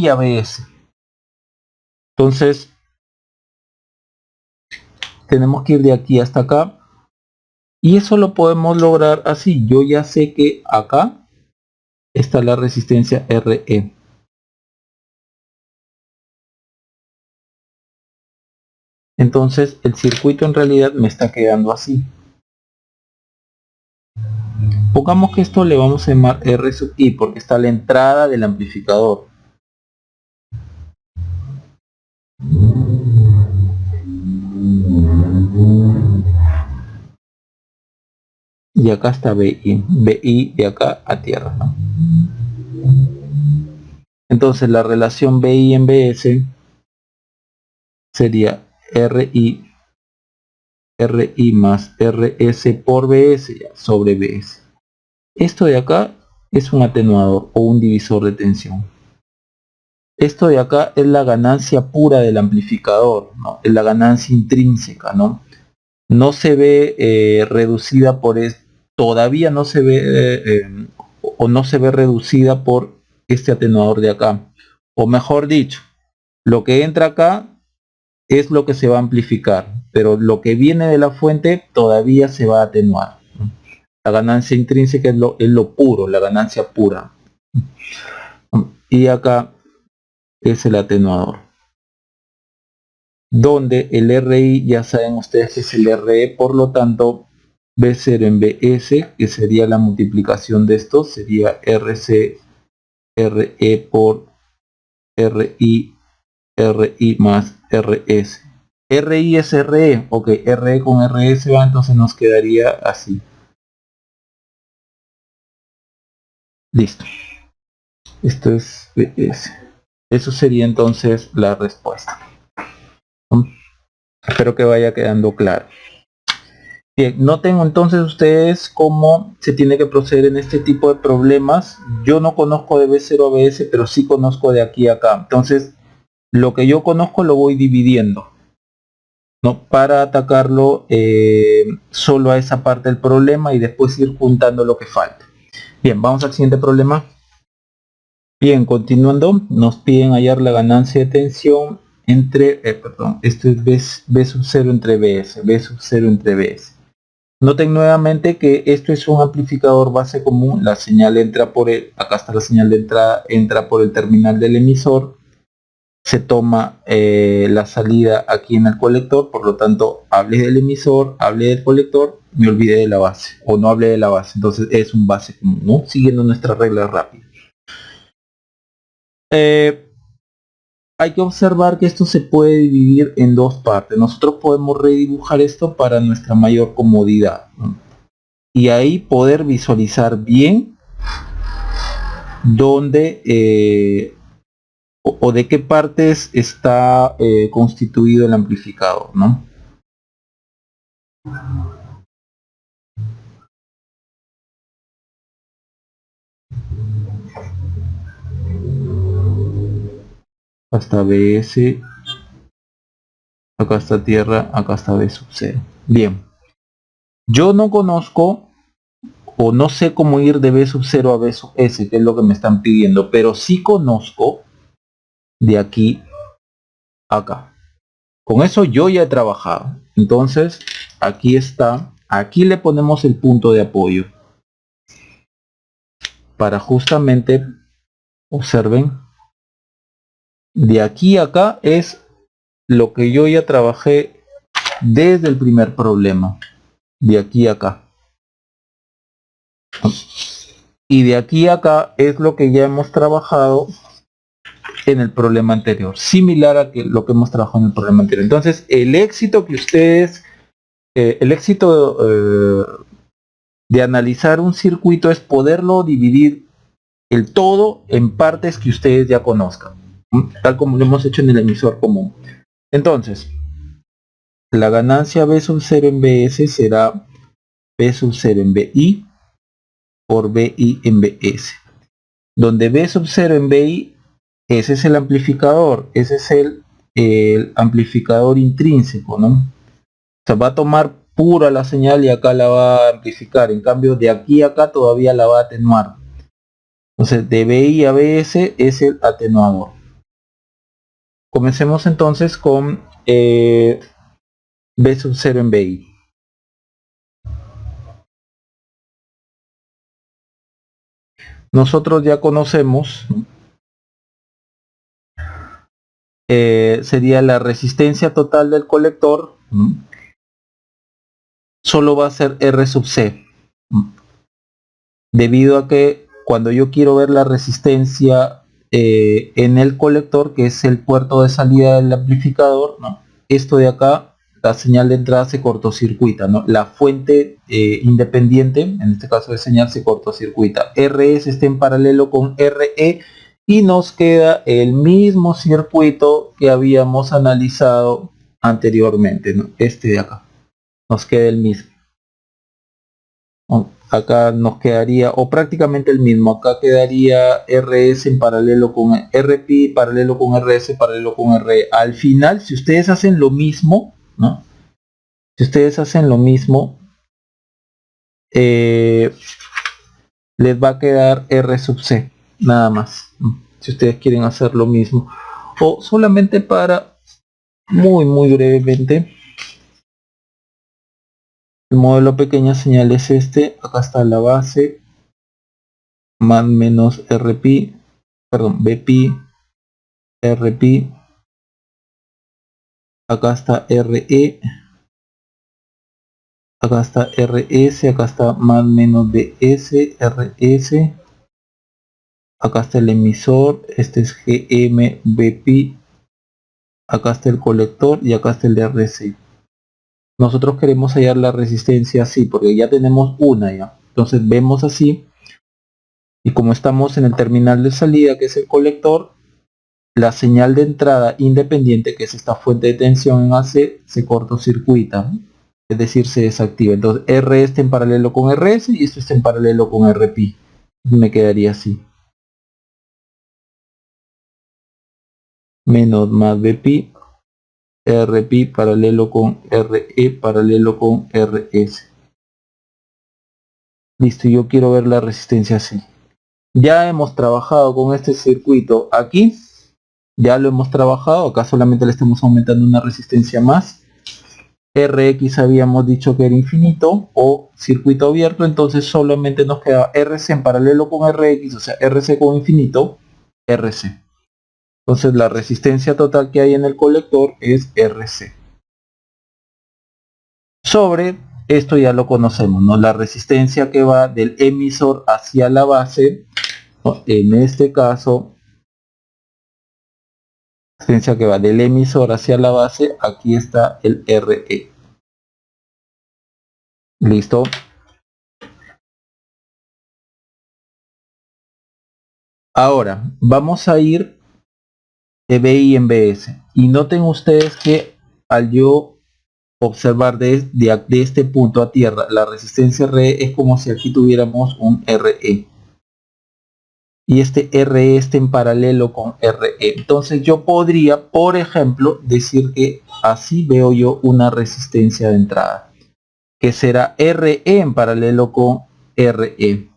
a BS. Entonces tenemos que ir de aquí hasta acá y eso lo podemos lograr así. Yo ya sé que acá está la resistencia RE. Entonces el circuito en realidad me está quedando así. Pongamos que esto le vamos a llamar R sub I porque está a la entrada del amplificador. Y acá está BI. BI de acá a tierra, ¿no? Entonces la relación BI en BS sería RI más RS por BS sobre BS. Esto de acá es un atenuador o un divisor de tensión. Esto de acá es la ganancia pura del amplificador, ¿no? Es la ganancia intrínseca, ¿no? No se ve reducida por esto, todavía no se ve o no se ve reducida por este atenuador de acá. O mejor dicho, lo que entra acá es lo que se va a amplificar, pero lo que viene de la fuente todavía se va a atenuar. La ganancia intrínseca es lo puro, la ganancia pura. Y acá es el atenuador. Donde el RI ya saben ustedes que es el RE, por lo tanto B0 en BS, que sería la multiplicación de estos, sería RC RE por RI, RI más RS. RI es RE, ok, RE con RS va, entonces nos quedaría así. Listo. Esto es BS. Eso sería entonces la respuesta. Espero que vaya quedando claro. Bien, noten entonces ustedes cómo se tiene que proceder en este tipo de problemas. Yo no conozco de B0 a BS, pero sí conozco de aquí a acá. Entonces, lo que yo conozco lo voy dividiendo, ¿no? Para atacarlo solo a esa parte del problema y después ir juntando lo que falta. Bien, vamos al siguiente problema. Bien, continuando, nos piden hallar la ganancia de tensión entre, esto es B sub 0 entre BS, B sub 0 entre BS. Noten nuevamente que esto es un amplificador base común, la señal entra por acá está la señal de entrada, entra por el terminal del emisor, se toma la salida aquí en el colector, por lo tanto hablé del emisor, hablé del colector, me olvidé de la base, o no hablé de la base, entonces es un base común, ¿no? Siguiendo nuestra regla rápida. Hay que observar que esto se puede dividir en dos partes. Nosotros podemos redibujar esto para nuestra mayor comodidad, ¿no? Y ahí poder visualizar bien dónde o de qué partes está constituido el amplificador, ¿no? Hasta BS, acá está tierra, acá está B sub 0. Bien, yo no conozco o no sé cómo ir de B sub 0 a B sub S, que es lo que me están pidiendo, pero sí conozco de aquí a acá. Con eso yo ya he trabajado. Entonces, aquí está, aquí le ponemos el punto de apoyo para justamente, observen, de aquí a acá es lo que yo ya trabajé desde el primer problema, de aquí a acá. Y de aquí a acá es lo que ya hemos trabajado en el problema anterior, similar a lo que hemos trabajado en el problema anterior. Entonces, el éxito que ustedes, el éxito de analizar un circuito es poderlo dividir el todo en partes que ustedes ya conozcan, tal como lo hemos hecho en el emisor común. Entonces, la ganancia B sub 0 en BS será B sub 0 en BI por BI en BS, donde B sub 0 en BI, ese es el amplificador, ese es el amplificador intrínseco, ¿no? O sea, va a tomar pura la señal y acá la va a amplificar, en cambio de aquí a acá todavía la va a atenuar. Entonces de BI a BS es el atenuador. Comencemos entonces con B sub 0 en BI. Nosotros ya conocemos, sería la resistencia total del colector, solo va a ser R sub C, debido a que cuando yo quiero ver la resistencia en el colector, que es el puerto de salida del amplificador, ¿no? Esto de acá, la señal de entrada se cortocircuita, ¿no? La fuente independiente, en este caso de señal, se cortocircuita. RS está en paralelo con RE y nos queda el mismo circuito que habíamos analizado anteriormente, ¿no? Este de acá, nos queda el mismo. Acá nos quedaría, o prácticamente el mismo, acá quedaría RS en paralelo con RP, paralelo con RS, paralelo con RE. Al final, si ustedes hacen lo mismo, ¿no? Si ustedes hacen lo mismo, les va a quedar R sub C, nada más, ¿no? Si ustedes quieren hacer lo mismo. O solamente para, muy brevemente, el modelo pequeña señal es este, acá está la base, más menos RP, perdón, BP, RP, acá está RE, acá está RS, acá está más menos BS, RS, acá está el emisor, este es GM, BP, acá está el colector y acá está el RC. Nosotros queremos hallar la resistencia así, porque ya tenemos una ya. Entonces vemos así, y como estamos en el terminal de salida, que es el colector, la señal de entrada independiente, que es esta fuente de tensión en AC, se cortocircuita, es decir, se desactiva. Entonces R está en paralelo con RS y esto está en paralelo con RP. Me quedaría así. Menos más BP, RP paralelo con RE paralelo con RS. Listo, yo quiero ver la resistencia así. Ya hemos trabajado con este circuito aquí. Ya lo hemos trabajado. Acá solamente le estamos aumentando una resistencia más. Rx habíamos dicho que era infinito o circuito abierto, entonces solamente nos queda RC en paralelo con Rx, o sea, RC con infinito, RC. Entonces la resistencia total que hay en el colector es RC. Sobre esto ya lo conocemos, ¿no? La resistencia que va del emisor hacia la base, ¿no? En este caso, resistencia que va del emisor hacia la base, aquí está el RE. ¿Listo? Ahora, vamos a ir de BI en BS. Y noten ustedes que al yo observar de este punto a tierra la resistencia RE, es como si aquí tuviéramos un RE. Y este RE está en paralelo con RE. Entonces yo podría, por ejemplo, decir que así veo yo una resistencia de entrada, que será RE en paralelo con RE.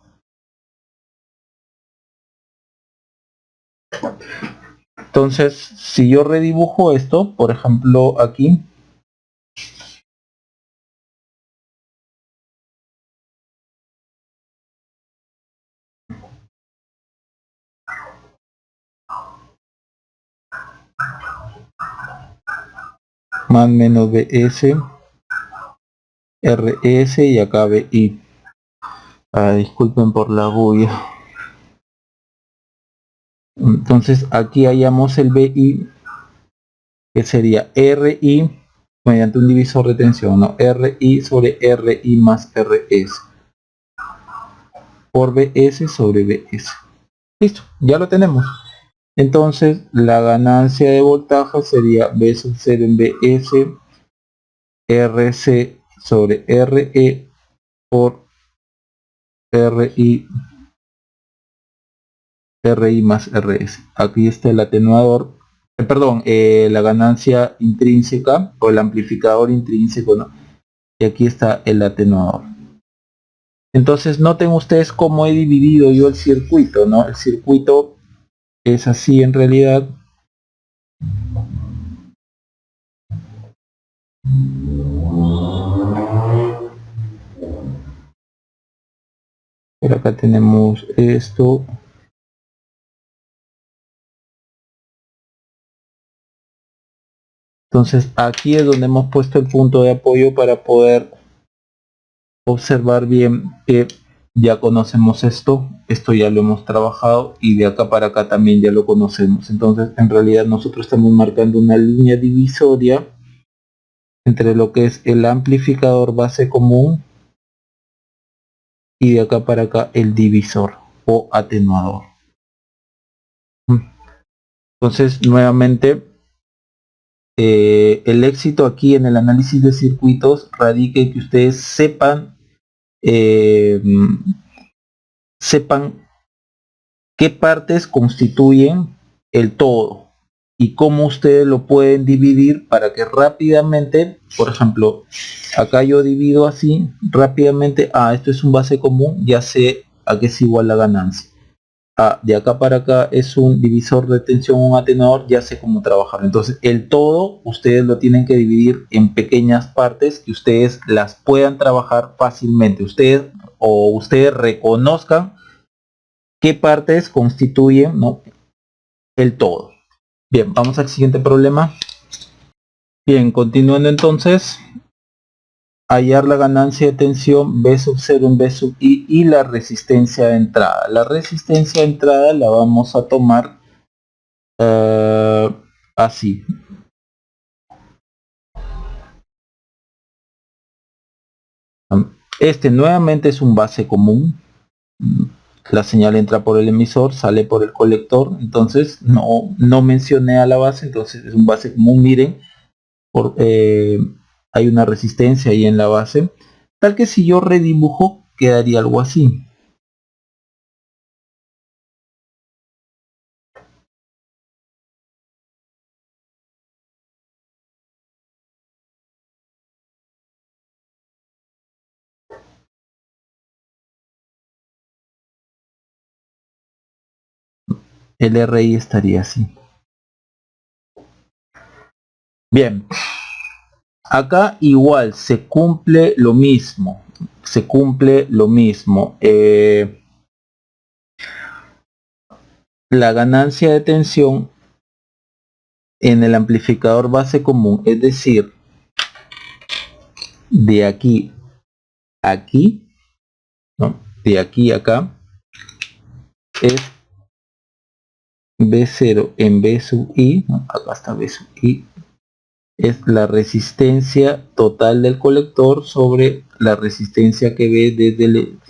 Entonces, si yo redibujo esto, por ejemplo, aquí, más menos BS, RS y acá BI. Disculpen por la bulla. Entonces aquí hallamos el BI, que sería RI mediante un divisor de tensión, ¿no? RI sobre RI más RS por BS sobre BS. Listo, ya lo tenemos. Entonces la ganancia de voltaje sería B sub 0 en BS, RC sobre RE por RI, RI más RS. Aquí está el atenuador, perdón, la ganancia intrínseca o el amplificador intrínseco, ¿no? Y aquí está el atenuador. Entonces noten ustedes cómo he dividido yo el circuito, ¿no? El circuito es así en realidad. Pero acá tenemos esto. Entonces aquí es donde hemos puesto el punto de apoyo para poder observar bien que ya conocemos esto ya lo hemos trabajado y de acá para acá también ya lo conocemos. Entonces en realidad nosotros estamos marcando una línea divisoria entre lo que es el amplificador base común y de acá para acá el divisor o atenuador. Entonces nuevamente el éxito aquí en el análisis de circuitos radica en que ustedes sepan qué partes constituyen el todo y cómo ustedes lo pueden dividir para que rápidamente, por ejemplo, acá yo divido así rápidamente, esto es un base común, ya sé a qué es igual la ganancia. De acá para acá es un divisor de tensión, un atenuador, ya sé cómo trabajar. Entonces el todo ustedes lo tienen que dividir en pequeñas partes que ustedes las puedan trabajar fácilmente. Ustedes reconozcan qué partes constituyen, ¿no?, el todo. Bien, vamos al siguiente problema. Bien, continuando entonces, hallar la ganancia de tensión B sub 0 en B sub I y la resistencia de entrada. La resistencia de entrada la vamos a tomar así. Este nuevamente es un base común. la señal entra por el emisor, sale por el colector, entonces no mencioné a la base, entonces es un base común. Miren, hay una resistencia ahí en la base, tal que si yo redibujo quedaría algo así. El RI estaría así. Bien, acá igual se cumple lo mismo, la ganancia de tensión en el amplificador base común, es decir, de aquí a aquí, ¿no? De aquí a acá, es B0 en B sub I, ¿no? Acá está B sub I, es la resistencia total del colector sobre la resistencia que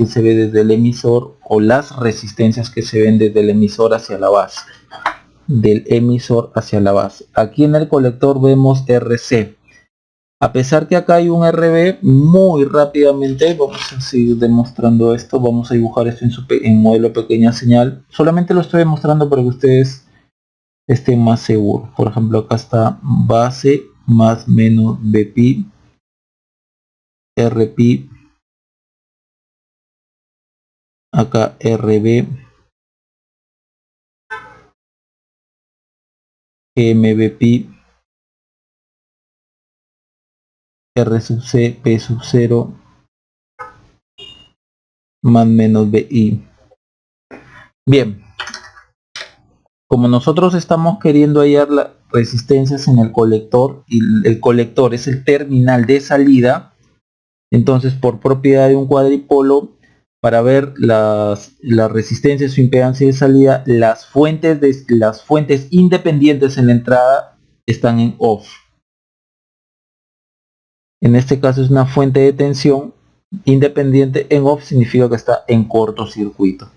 se ve desde el emisor, o las resistencias que se ven desde el emisor hacia la base. Del emisor hacia la base. Aquí en el colector vemos RC. A pesar que acá hay un RB, muy rápidamente vamos a seguir demostrando esto. Vamos a dibujar esto en modelo pequeña señal. Solamente lo estoy demostrando para que ustedes estén más seguros. Por ejemplo, acá está base más menos Bpi, Rpi, acá Rb, Mbpi, R sub C, P sub 0, más menos Bi. Bien, como nosotros estamos queriendo hallar las resistencias en el colector, y el colector es el terminal de salida, entonces por propiedad de un cuadripolo, para ver las resistencias o impedancia de salida, las fuentes independientes en la entrada están en off. En este caso es una fuente de tensión independiente en off, significa que está en cortocircuito.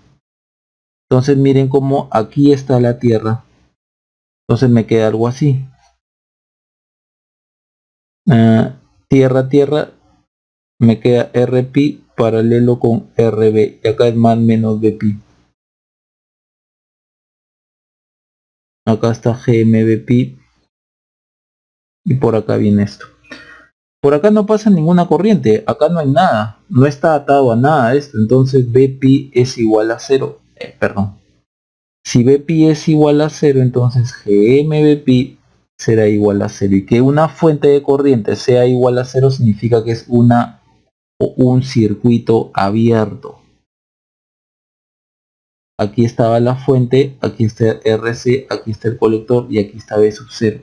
Entonces miren cómo aquí está la tierra. Entonces me queda algo así. Tierra, tierra, me queda Rpi paralelo con Rb. Y acá es más menos Bpi. Acá está GMBpi. Y por acá viene esto. Por acá no pasa ninguna corriente. Acá no hay nada. No está atado a nada esto. Entonces Bpi es igual a 0. Perdón. Si Bpi es igual a 0, entonces GMBpi será igual a 0. Y que una fuente de corriente sea igual a 0 significa que es un circuito abierto. Aquí estaba la fuente, aquí está RC, aquí está el colector y aquí está B sub 0.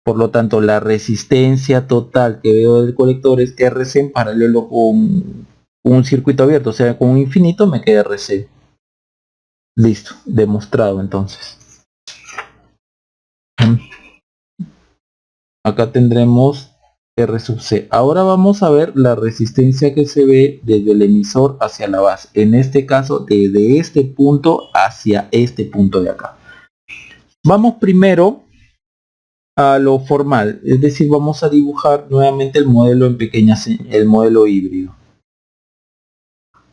Por lo tanto, la resistencia total que veo del colector es RC en paralelo con un circuito abierto, o sea, con un infinito me queda RC. Listo, demostrado entonces. Acá tendremos R sub C. Ahora vamos a ver la resistencia que se ve desde el emisor hacia la base. En este caso, desde este punto hacia este punto de acá. Vamos primero a lo formal, es decir, vamos a dibujar nuevamente el modelo en pequeña señal, el modelo híbrido.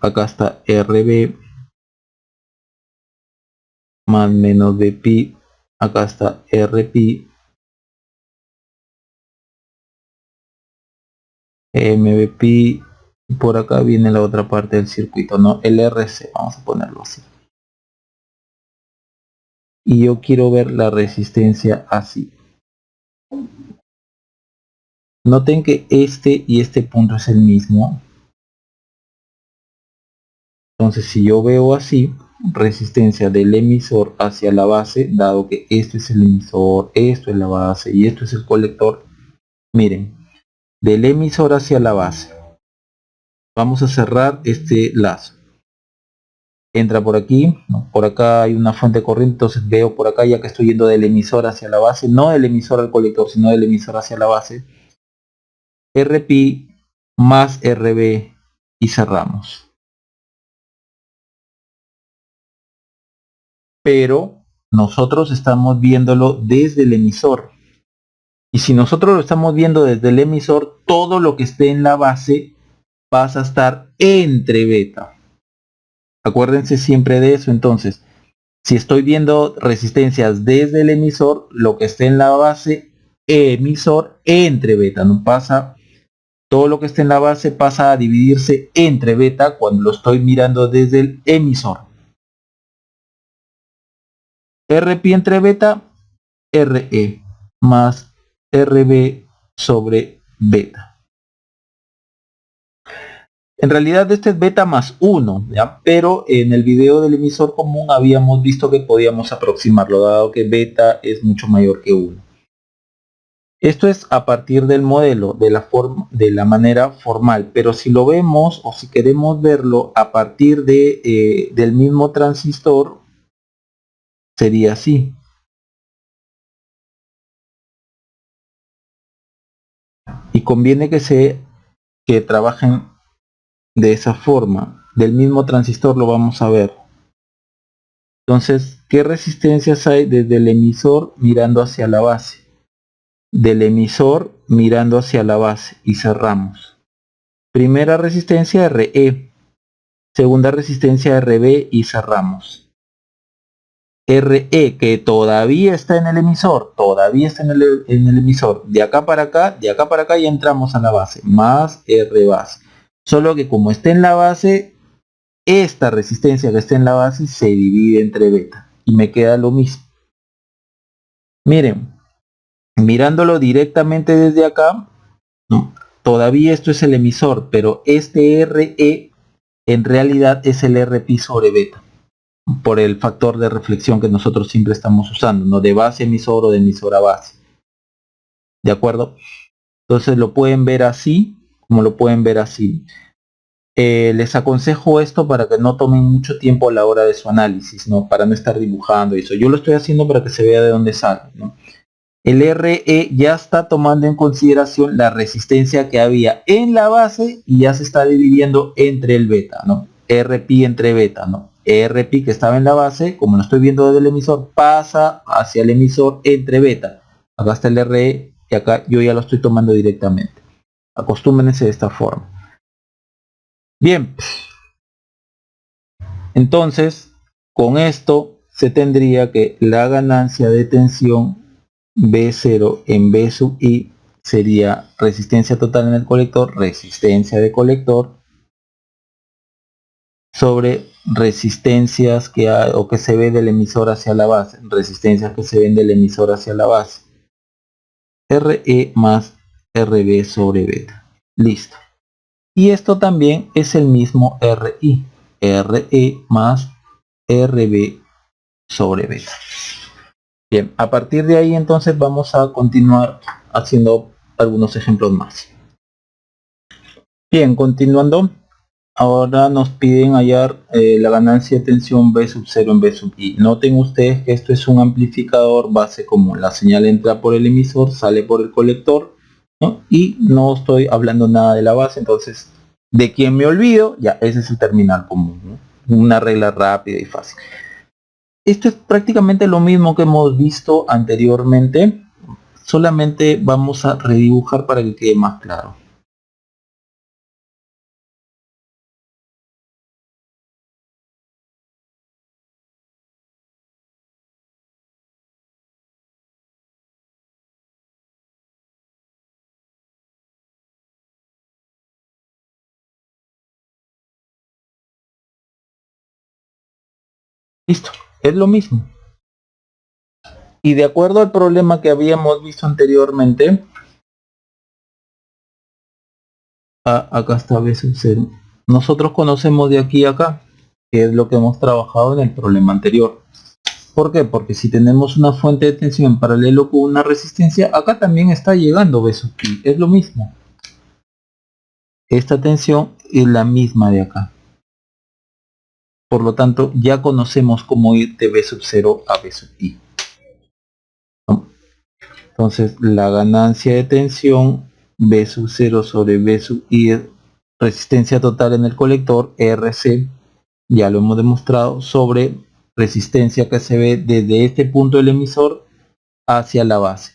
Acá está RB más menos Bpi, acá está Rpi, Mbpi, por acá viene la otra parte del circuito, ¿no? El RC, vamos a ponerlo así. Y yo quiero ver la resistencia así. Noten que este y este punto es el mismo. Entonces si yo veo así, resistencia del emisor hacia la base, dado que esto es el emisor, esto es la base y esto es el colector, miren, del emisor hacia la base, vamos a cerrar este lazo. Entra por aquí, ¿no? Por acá hay una fuente de corriente, entonces veo por acá, ya que estoy yendo del emisor hacia la base, no del emisor al colector, sino del emisor hacia la base, Rpi más Rb y cerramos. pero nosotros estamos viéndolo desde el emisor. Y si nosotros lo estamos viendo desde el emisor, todo lo que esté en la base pasa a estar entre beta. Acuérdense siempre de eso. Entonces, si estoy viendo resistencias desde el emisor, lo que esté en la base, emisor entre beta. No pasa, todo lo que esté en la base pasa a dividirse entre beta cuando lo estoy mirando desde el emisor. RP entre beta, RE más RB sobre beta. En realidad este es beta más 1, ¿ya? Pero en el video del emisor común habíamos visto que podíamos aproximarlo, dado que beta es mucho mayor que 1. Esto es a partir del modelo, de la manera formal, pero si lo vemos o si queremos verlo a partir del mismo transistor, sería así. Y conviene que trabajen de esa forma. Del mismo transistor lo vamos a ver. Entonces, ¿qué resistencias hay desde el emisor mirando hacia la base? Del emisor mirando hacia la base y cerramos. Primera resistencia RE, segunda resistencia RB y cerramos. RE que todavía está en el emisor, en el emisor. De acá para acá y entramos a la base, más R base. Solo que como está en la base, esta resistencia que está en la base se divide entre beta y me queda lo mismo. Miren, mirándolo directamente desde acá, no, todavía esto es el emisor, pero este RE en realidad es el RP sobre beta, por el factor de reflexión que nosotros siempre estamos usando, no de base a emisor o de emisor a base. ¿De acuerdo? Entonces lo pueden ver así, como lo pueden ver así. Les aconsejo esto para que no tomen mucho tiempo a la hora de su análisis, ¿no? Para no estar dibujando eso. Yo lo estoy haciendo para que se vea de dónde sale, ¿no? El RE ya está tomando en consideración la resistencia que había en la base y ya se está dividiendo entre el beta, ¿no? RP entre beta, ¿no? RP que estaba en la base, como lo estoy viendo desde el emisor, pasa hacia el emisor entre beta. Acá está el RE y acá yo ya lo estoy tomando directamente. Acostúmbrense de esta forma. Bien, entonces con esto se tendría que la ganancia de tensión B0 en B sub I sería resistencia total en el colector, resistencia de colector, sobre resistencias que hay o que se ve del emisor hacia la base, resistencias que se ven del emisor hacia la base. RE más RB sobre beta. Listo. Y esto también es el mismo RI. RE más RB sobre beta. Bien, a partir de ahí entonces vamos a continuar haciendo algunos ejemplos más. Bien, continuando, ahora nos piden hallar la ganancia de tensión B sub 0 en B sub I. Noten ustedes que esto es un amplificador base común. La señal entra por el emisor, sale por el colector, ¿no? Y no estoy hablando nada de la base, entonces de quien me olvido, ya ese es el terminal común, ¿no? Una regla rápida y fácil. Esto es prácticamente lo mismo que hemos visto anteriormente, solamente vamos a redibujar para que quede más claro. Listo, es lo mismo. Y de acuerdo al problema que habíamos visto anteriormente, acá está B sub 0. Nosotros conocemos de aquí a acá, que es lo que hemos trabajado en el problema anterior. ¿Por qué? Porque si tenemos una fuente de tensión en paralelo con una resistencia, acá también está llegando B sub I, es lo mismo. Esta tensión es la misma de acá. Por lo tanto, ya conocemos cómo ir de B sub 0 a B sub I. Entonces, la ganancia de tensión B sub 0 sobre B sub I, resistencia total en el colector, RC, ya lo hemos demostrado, sobre resistencia que se ve desde este punto del emisor hacia la base.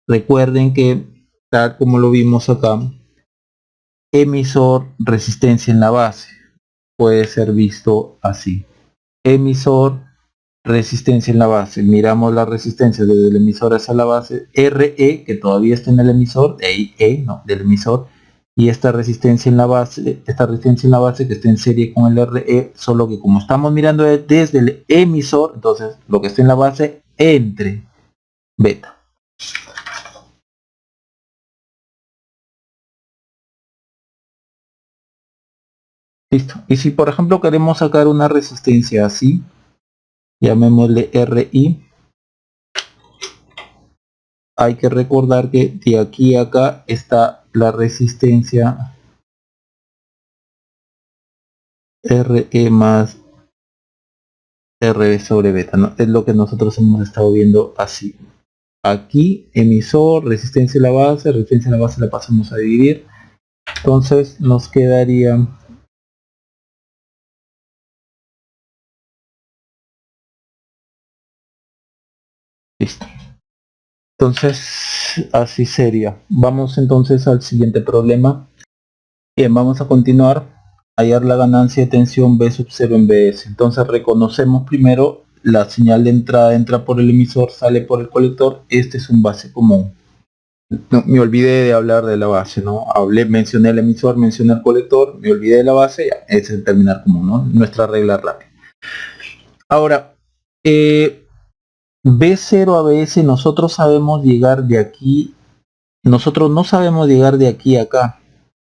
Recuerden que, tal como lo vimos acá, emisor, resistencia en la base, puede ser visto así. Emisor, resistencia en la base. Miramos la resistencia desde el emisor hacia la base, RE, que todavía está en el emisor, del emisor, y esta resistencia en la base, que está en serie con el RE, solo que como estamos mirando desde el emisor, entonces lo que está en la base entre beta. Listo. Y si por ejemplo queremos sacar una resistencia así, llamémosle RI, hay que recordar que de aquí a acá está la resistencia RE más RB sobre beta, ¿no? Es lo que nosotros hemos estado viendo así. Aquí emisor, resistencia a la base la pasamos a dividir. Entonces nos quedaría listo. Entonces así sería. Vamos entonces al siguiente problema. Bien, vamos a continuar. Hallar la ganancia de tensión B sub 0 en BS. Entonces reconocemos primero la señal de entrada, entra por el emisor, sale por el colector. Este es un base común. No, me olvidé de hablar de la base, ¿no? Mencioné el emisor, mencioné el colector, me olvidé de la base, ya, es el terminal común, ¿no? Nuestra regla rápida. Ahora, B0 a BS nosotros sabemos llegar de aquí, nosotros no sabemos llegar de aquí a acá,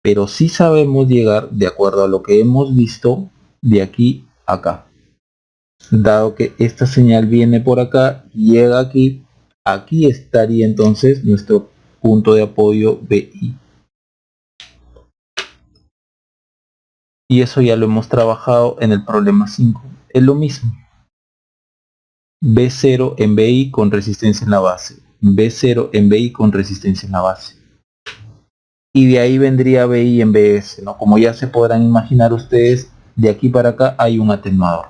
pero sí sabemos llegar, de acuerdo a lo que hemos visto, de aquí a acá. Dado que esta señal viene por acá, llega aquí, aquí estaría entonces nuestro punto de apoyo BI. Y eso ya lo hemos trabajado en el problema 5. Es lo mismo. B0 en BI con resistencia en la base. B0 en BI con resistencia en la base. Y de ahí vendría BI en BS, ¿no? Como ya se podrán imaginar ustedes, de aquí para acá hay un atenuador.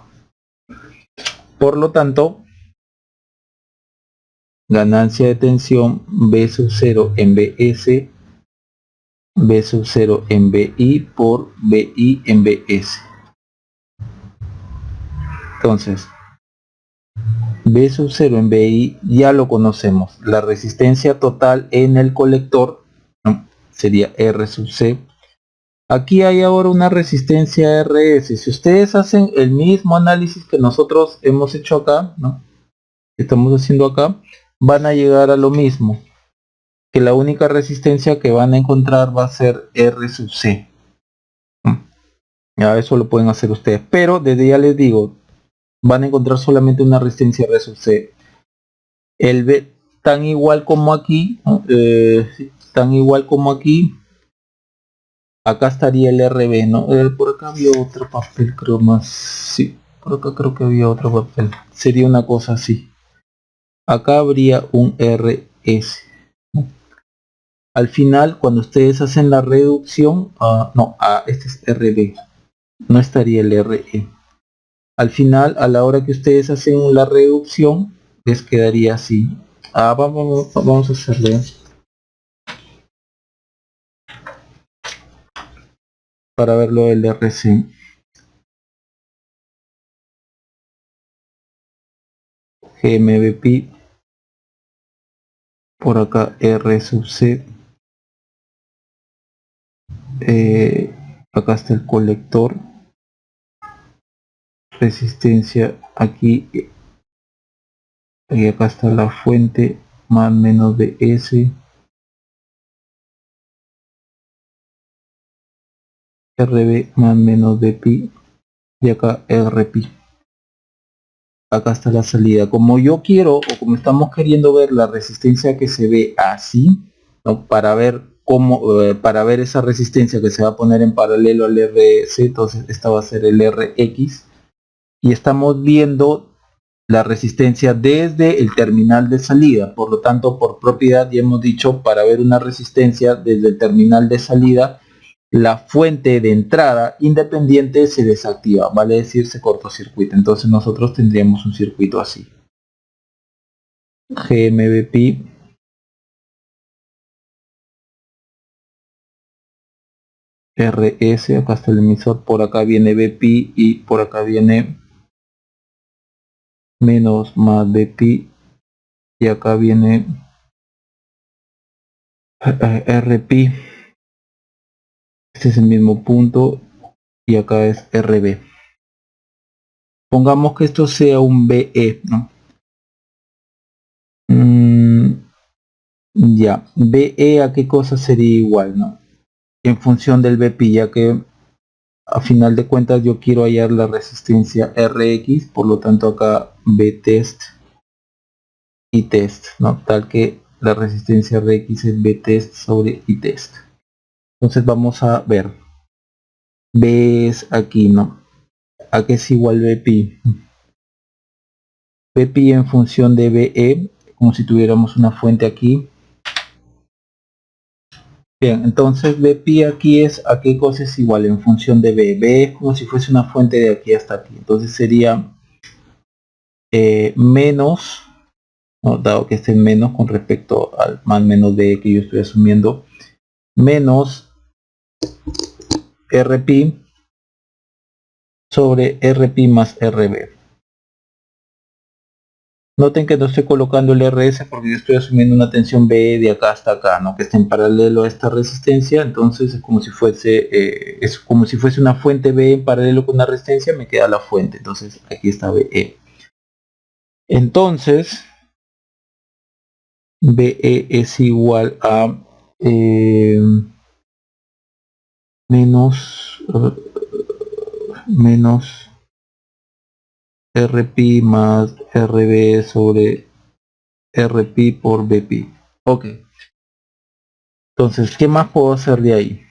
Por lo tanto, ganancia de tensión B sub 0 en BS, B sub 0 en BI por BI en BS. Entonces, B sub 0 en BI ya lo conocemos. La resistencia total en el colector, ¿no?, sería R sub C. Aquí hay ahora una resistencia RS. Si ustedes hacen el mismo análisis que nosotros hemos hecho acá, ¿no?, que estamos haciendo acá, van a llegar a lo mismo. Que la única resistencia que van a encontrar va a ser R sub C. Ya eso lo pueden hacer ustedes. Pero desde ya les digo, van a encontrar solamente una resistencia R sub C. El B tan igual como aquí, ¿no? Tan igual como aquí. Acá estaría el RB, ¿no? Por acá había otro papel, creo más. Sí, por acá creo que había otro papel. Sería una cosa así. Acá habría un RS, ¿no? Al final, cuando ustedes hacen la reducción, este es RB, no estaría el RE. Al final, a la hora que ustedes hacen la reducción, les quedaría así. Vamos a hacerle para verlo el RC. GMBP, por acá R sub C. Acá está el colector, resistencia aquí, y acá está la fuente, más menos de S, RB más menos de pi, y acá RP. Acá está la salida. Como yo quiero, o como estamos queriendo ver la resistencia que se ve así, ¿no?, para ver cómo, para ver esa resistencia que se va a poner en paralelo al RC, entonces esta va a ser el RX, y estamos viendo la resistencia desde el terminal de salida. Por lo tanto, por propiedad ya hemos dicho, para ver una resistencia desde el terminal de salida la fuente de entrada independiente se desactiva, vale decir se cortocircuita. Entonces nosotros tendríamos un circuito así. GMBPI RS, acá está el emisor, por acá viene BPI y por acá viene menos más BPI y acá viene RPI. Este es el mismo punto y acá es RB. Pongamos que esto sea un BE, ¿no? Ya, BE a qué cosa sería igual, ¿no? En función del BPI, ya que a final de cuentas yo quiero hallar la resistencia RX, por lo tanto acá BTest y test, ¿no? Tal que la resistencia RX es BTest sobre ITest. Entonces vamos a ver. B es aquí, ¿no? ¿A qué es igual BPI? BPI en función de BE, como si tuviéramos una fuente aquí. Bien, entonces BPI aquí es a qué cosa es igual en función de B. B es como si fuese una fuente de aquí hasta aquí. Entonces sería menos, ¿no? Dado que esté menos con respecto al más menos B que yo estoy asumiendo, menos RPI sobre RPI más RB. Noten que no estoy colocando el RS porque yo estoy asumiendo una tensión BE de acá hasta acá, ¿no? Que está en paralelo a esta resistencia. Entonces es como si fuese una fuente BE en paralelo con una resistencia, me queda la fuente. Entonces aquí está BE. Entonces BE es igual a menos RPI más RB sobre RPI por BPI. Ok. Entonces, ¿qué más puedo hacer de ahí?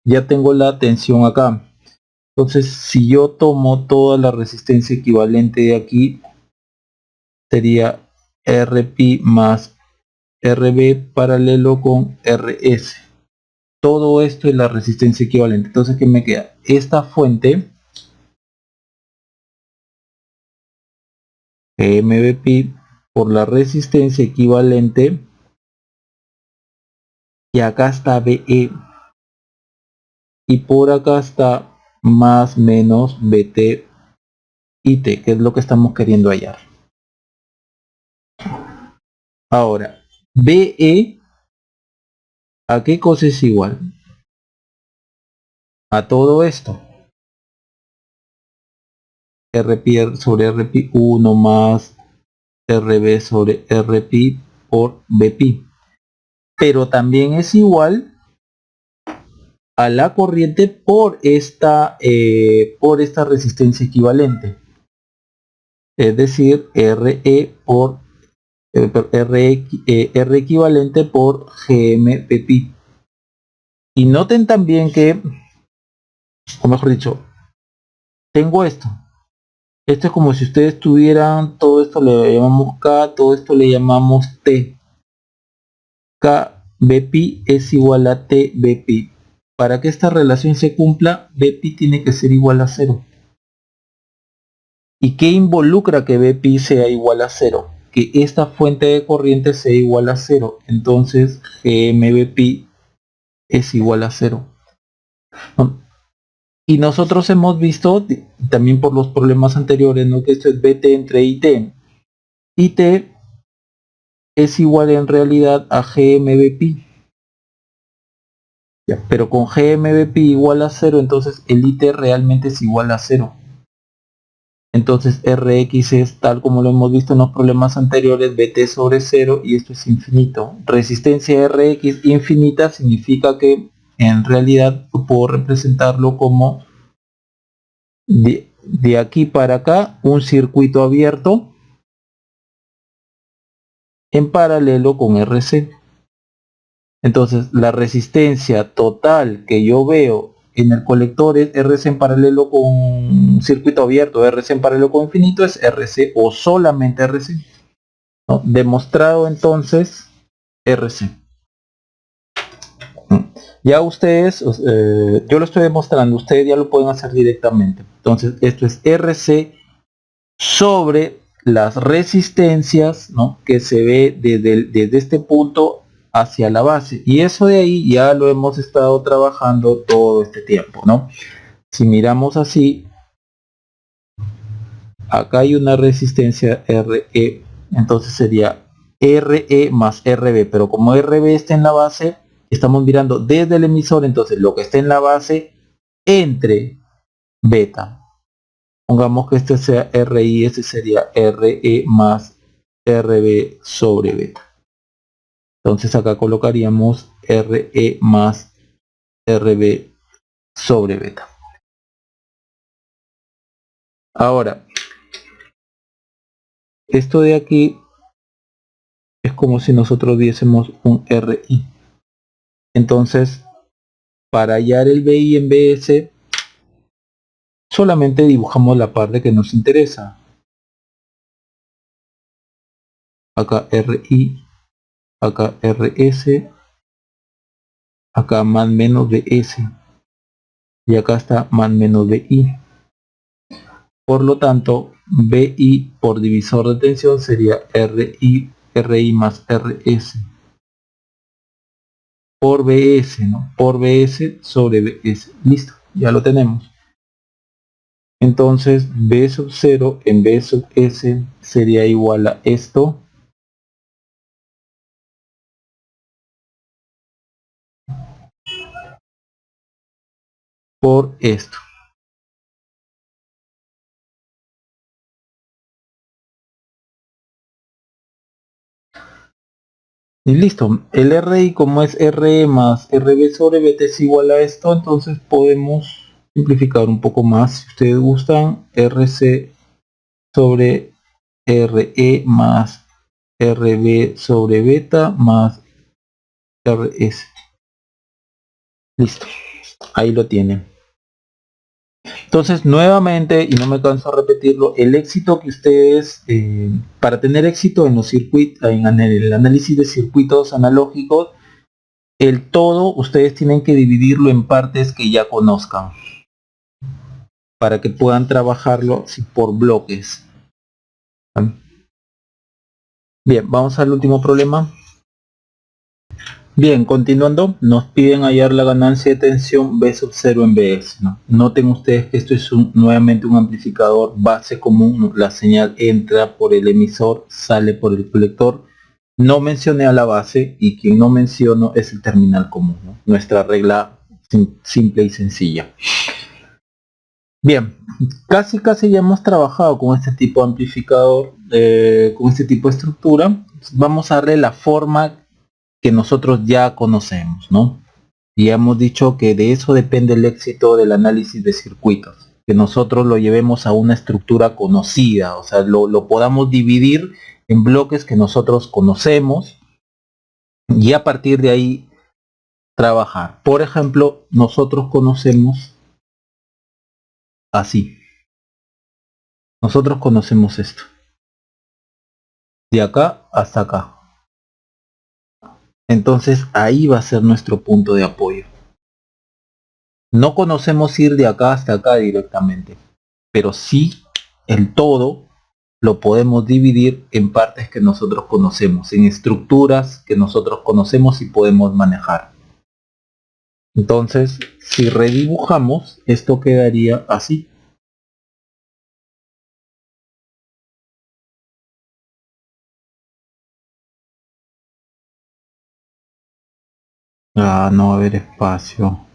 Ya tengo la tensión acá. Entonces, si yo tomo toda la resistencia equivalente de aquí, sería RPI más RB paralelo con RS. Todo esto es la resistencia equivalente. Entonces, ¿qué me queda? Esta fuente, MBPI, por la resistencia equivalente, y acá está BE. Y por acá está más menos BT IT, que es lo que estamos queriendo hallar. Ahora, BE, ¿a qué cosa es igual? A todo esto. RPI sobre RPI 1 más RB sobre RPI por BPI. Pero también es igual a la corriente por esta resistencia equivalente. Es decir, RE por R equivalente por GM-BPI. Y noten también que, o mejor dicho, tengo esto. Esto es como si ustedes tuvieran, todo esto le llamamos K, todo esto le llamamos T. K BPI es igual a T BPI. Para que esta relación se cumpla, BPI tiene que ser igual a 0. ¿Y qué involucra que BPI sea igual a 0? Que esta fuente de corriente sea igual a 0. Entonces GMBPI es igual a 0. Y nosotros hemos visto, también por los problemas anteriores, ¿no? Que esto es BT entre IT. IT es igual en realidad a GMBPI. Ya, pero con GMBPI igual a 0, entonces el IT realmente es igual a 0. Entonces Rx es tal como lo hemos visto en los problemas anteriores, BT sobre 0 y esto es infinito. Resistencia Rx infinita significa que en realidad puedo representarlo como de aquí para acá un circuito abierto en paralelo con RC. Entonces la resistencia total que yo veo en el colector es RC en paralelo con un circuito abierto, RC en paralelo con infinito es RC o solamente RC, ¿no? Demostrado entonces RC. Ya ustedes, yo lo estoy demostrando, ustedes ya lo pueden hacer directamente. Entonces esto es RC sobre las resistencias, ¿no?, que se ve desde este punto hacia la base, y eso de ahí ya lo hemos estado trabajando todo este tiempo, ¿no? Si miramos así, acá hay una resistencia RE, entonces sería RE más RB, pero como RB está en la base, estamos mirando desde el emisor, entonces lo que está en la base entre beta. Pongamos que este sea RI, este sería RE más RB sobre beta. Entonces acá colocaríamos RE más RB sobre beta. Ahora, esto de aquí es como si nosotros viésemos un RI. Entonces, para hallar el BI en BS, solamente dibujamos la parte que nos interesa. Acá RI, acá RS, acá más menos BS. Y acá está más menos BI. Por lo tanto, BI por divisor de tensión sería RI más RS por BS, ¿no? Por BS sobre BS. Listo, ya lo tenemos. Entonces, B sub 0 en B sub S sería igual a esto por esto. Y listo, el RI como es RE más RB sobre BT es igual a esto, entonces podemos simplificar un poco más. Si ustedes gustan, RC sobre RE más RB sobre beta más RS. Listo, ahí lo tienen. Entonces, nuevamente, y no me canso de repetirlo, el éxito que ustedes, para tener éxito en los circuitos, en el análisis de circuitos analógicos, el todo ustedes tienen que dividirlo en partes que ya conozcan para que puedan trabajarlo por bloques. Bien, vamos al último problema. Bien, continuando, nos piden hallar la ganancia de tensión B sub 0 en BS, ¿no? Noten ustedes que esto es nuevamente un amplificador base común, ¿no? La señal entra por el emisor, sale por el colector. No mencioné a la base, y quien no menciono es el terminal común, ¿no? Nuestra regla simple y sencilla. Bien, casi ya hemos trabajado con este tipo de amplificador, con este tipo de estructura. Vamos a darle la forma que nosotros ya conocemos, ¿no? Y hemos dicho que de eso depende el éxito del análisis de circuitos, que nosotros lo llevemos a una estructura conocida, o sea, lo podamos dividir en bloques que nosotros conocemos y a partir de ahí trabajar. Por ejemplo, nosotros conocemos así. Nosotros conocemos esto. De acá hasta acá. Entonces ahí va a ser nuestro punto de apoyo. No conocemos ir de acá hasta acá directamente, pero sí el todo lo podemos dividir en partes que nosotros conocemos, en estructuras que nosotros conocemos y podemos manejar. Entonces, si redibujamos, esto quedaría así. Ah, no va a haber espacio.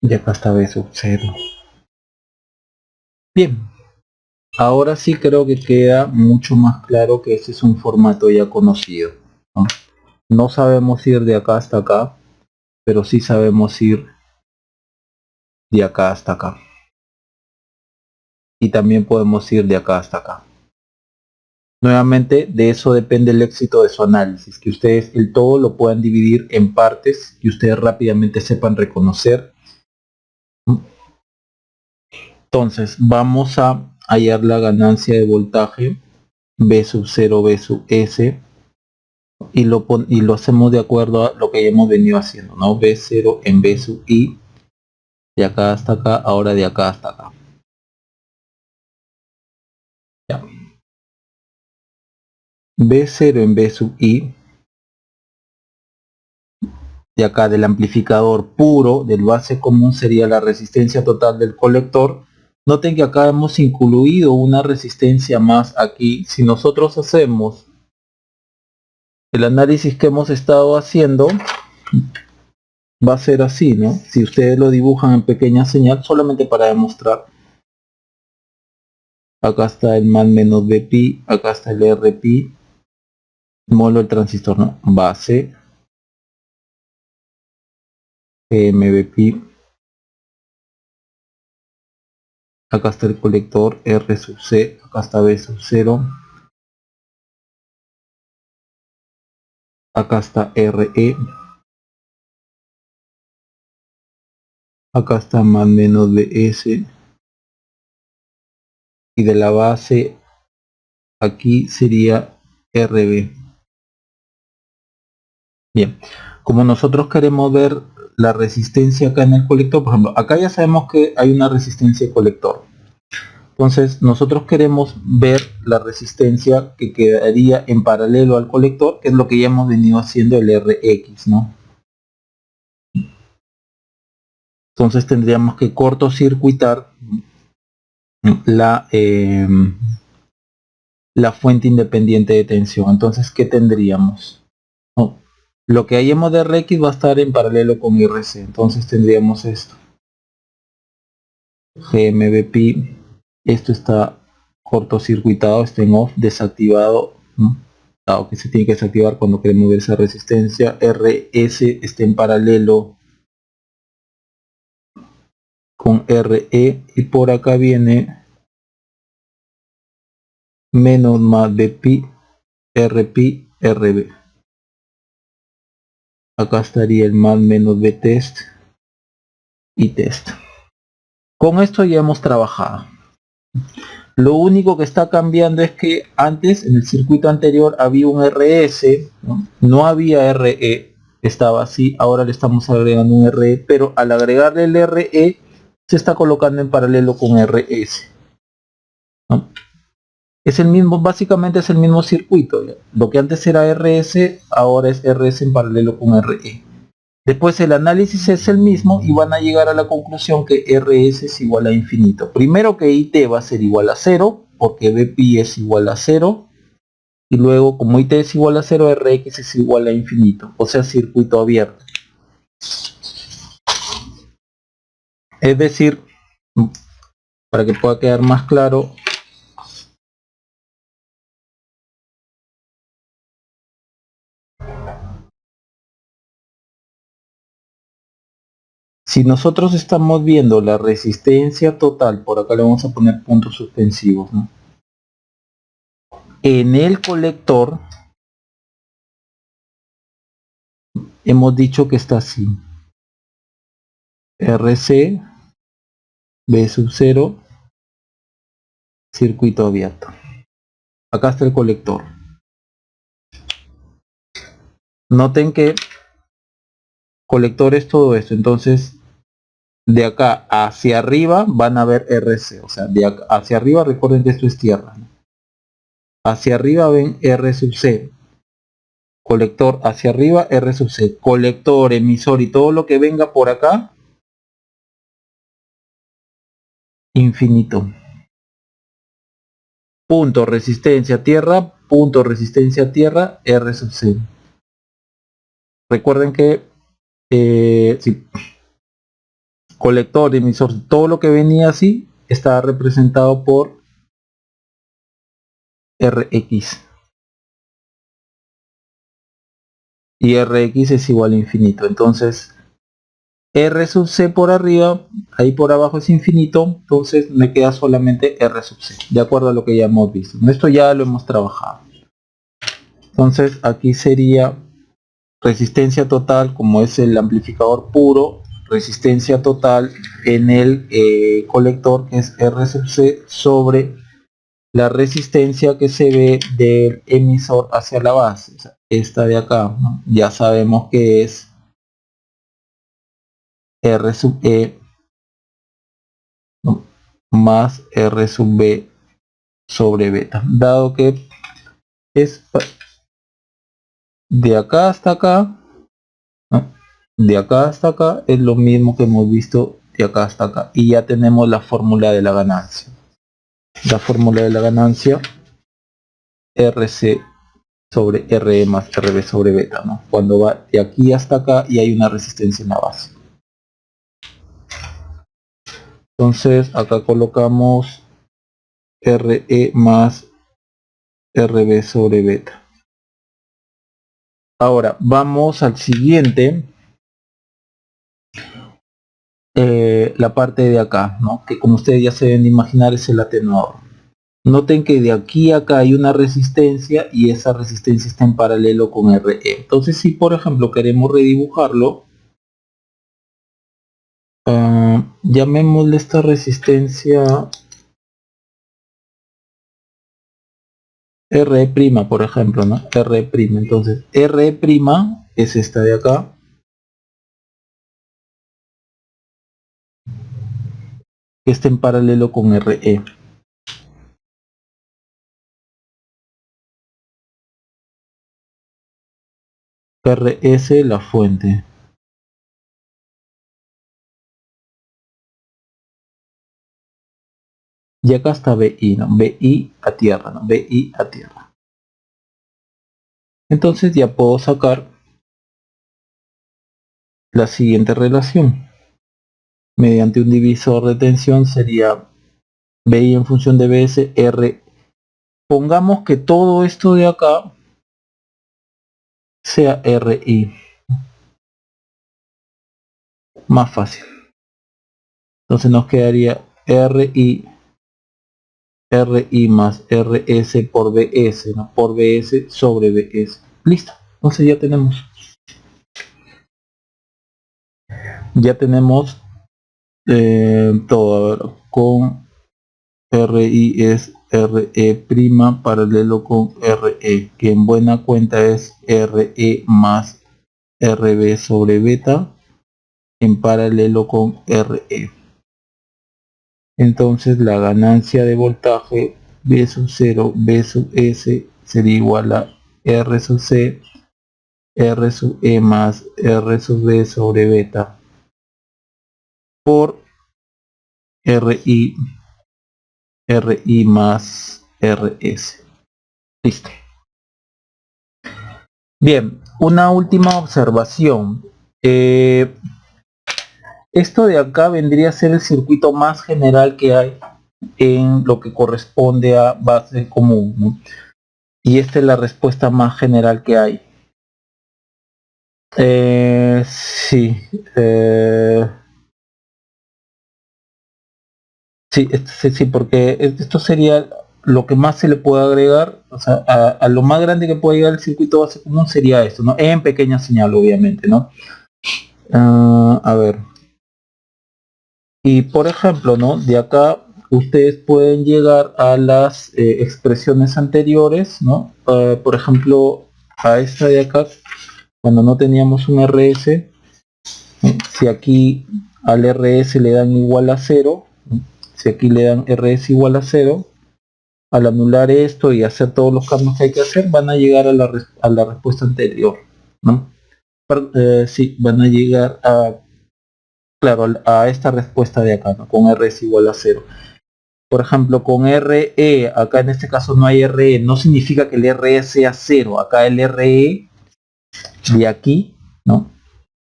Y acá está B sub 0. Bien, ahora sí creo que queda mucho más claro que este es un formato ya conocido, ¿no? No sabemos ir de acá hasta acá, pero sí sabemos ir de acá hasta acá. Y también podemos ir de acá hasta acá. Nuevamente, de eso depende el éxito de su análisis, que ustedes el todo lo puedan dividir en partes y ustedes rápidamente sepan reconocer Entonces vamos a hallar la ganancia de voltaje V sub 0, V sub S, y lo hacemos de acuerdo a lo que ya hemos venido haciendo, ¿no? V0 en V sub I, de acá hasta acá, ahora de acá hasta acá. Ya. V0 en V sub I, de acá del amplificador puro, del base común, sería la resistencia total del colector. Noten que acá hemos incluido una resistencia más aquí. Si nosotros hacemos el análisis que hemos estado haciendo, va a ser así, ¿no? Si ustedes lo dibujan en pequeña señal, solamente para demostrar. Acá está el más menos Bpi, acá está el Rpi, módulo del transistor, ¿no? Base, Mbpi, acá está el colector R sub C, acá está V sub 0, acá está Re, acá está más menos Bs, y de la base aquí sería Rb. Bien, como nosotros queremos ver la resistencia acá en el colector, por ejemplo, acá ya sabemos que hay una resistencia de colector. Entonces nosotros queremos ver la resistencia que quedaría en paralelo al colector, que es lo que ya hemos venido haciendo, el Rx, ¿no? Entonces tendríamos que cortocircuitar la fuente independiente de tensión. Entonces, ¿qué tendríamos? No, lo que hayamos de Rx va a estar en paralelo con Rc. Entonces tendríamos esto. GMBpi, esto está cortocircuitado, está en off, desactivado, ¿no? Dado que se tiene que desactivar cuando queremos ver esa resistencia. Rs está en paralelo con Re, y por acá viene menos más Bpi, Rpi, Rb. Acá estaría el más menos Btest y test. Con esto ya hemos trabajado. Lo único que está cambiando es que antes, en el circuito anterior, había un RS, no había RE, estaba así. Ahora le estamos agregando un RE, pero al agregarle el RE se está colocando en paralelo con RS, ¿no? Es el mismo, básicamente es el mismo circuito, ¿ya? Lo que antes era RS, ahora es RS en paralelo con RE. Después el análisis es el mismo y van a llegar a la conclusión que Rs es igual a infinito. Primero que IT va a ser igual a 0, porque Bpi es igual a 0. Y luego, como IT es igual a 0, Rx es igual a infinito, o sea, circuito abierto. Es decir, para que pueda quedar más claro, si nosotros estamos viendo la resistencia total, por acá le vamos a poner puntos suspensivos, ¿no? En el colector hemos dicho que está así. Rc, V sub 0, circuito abierto. Acá está el colector. Noten que colector es todo esto, entonces de acá hacia arriba van a ver RC, o sea, de acá hacia arriba, recuerden que esto es tierra, ¿no? Hacia arriba ven R sub C, colector hacia arriba, R sub C, colector, emisor y todo lo que venga por acá, infinito. Punto resistencia tierra, punto resistencia tierra, R sub C. Recuerden que sí, colector, emisor, todo lo que venía así está representado por Rx. Y Rx es igual a infinito. Entonces, R sub C por arriba, ahí por abajo es infinito, entonces me queda solamente R sub C, de acuerdo a lo que ya hemos visto. Esto ya lo hemos trabajado. Entonces, aquí sería resistencia total, como es el amplificador puro, resistencia total en el colector, que es R sub C, sobre la resistencia que se ve del emisor hacia la base, o sea, esta de acá, ¿no? Ya sabemos que es R sub E, ¿no?, más R sub B sobre beta, dado que es de acá hasta acá, ¿no?, de acá hasta acá es lo mismo que hemos visto de acá hasta acá, y ya tenemos la fórmula de la ganancia. La fórmula de la ganancia, RC sobre RE más RB sobre beta, ¿no?, cuando va de aquí hasta acá y hay una resistencia en la base. Entonces acá colocamos RE más RB sobre beta. Ahora vamos al siguiente, la parte de acá, ¿no?, que como ustedes ya se deben imaginar es el atenuador. Noten que de aquí a acá hay una resistencia y esa resistencia está en paralelo con RE. Entonces si por ejemplo queremos redibujarlo, llamémosle esta resistencia R', por ejemplo, ¿no? R'. Entonces R' es esta de acá. Que está en paralelo con RE. RS la fuente. Y acá está BI, ¿no? BI a tierra, ¿no? BI a tierra. Entonces ya puedo sacar la siguiente relación. Mediante un divisor de tensión sería BI en función de BS, R. Pongamos que todo esto de acá sea RI. Más fácil. Entonces nos quedaría RI más RS por BS, ¿no?, por BS sobre BS. Listo. Entonces ya tenemos todo. A ver, con RI es RE' paralelo con RE, que en buena cuenta es RE más RB sobre beta en paralelo con RE. Entonces la ganancia de voltaje B sub 0, B sub S sería igual a R sub C, R sub E más R sub B sobre beta por RI más RS. Listo. Bien, una última observación. Esto de acá vendría a ser el circuito más general que hay en lo que corresponde a base común, ¿no? Y esta es la respuesta más general que hay. Sí, sí, porque esto sería lo que más se le puede agregar, o sea, a lo más grande que puede llegar el circuito base común sería esto, ¿no? En pequeña señal, obviamente, ¿no? A ver. Y por ejemplo, ¿no?, de acá ustedes pueden llegar a las expresiones anteriores, ¿no? Por ejemplo, a esta de acá, cuando no teníamos un RS, ¿no?, si aquí al RS le dan igual a 0, ¿no?, si aquí le dan RS igual a 0, al anular esto y hacer todos los cambios que hay que hacer, van a llegar a la respuesta anterior, ¿no? Sí, van a llegar a, claro, a esta respuesta de acá, ¿no?, con RS igual a 0. Por ejemplo, con RE, acá en este caso no hay RE, no significa que el RE sea 0, acá el RE de aquí, ¿no?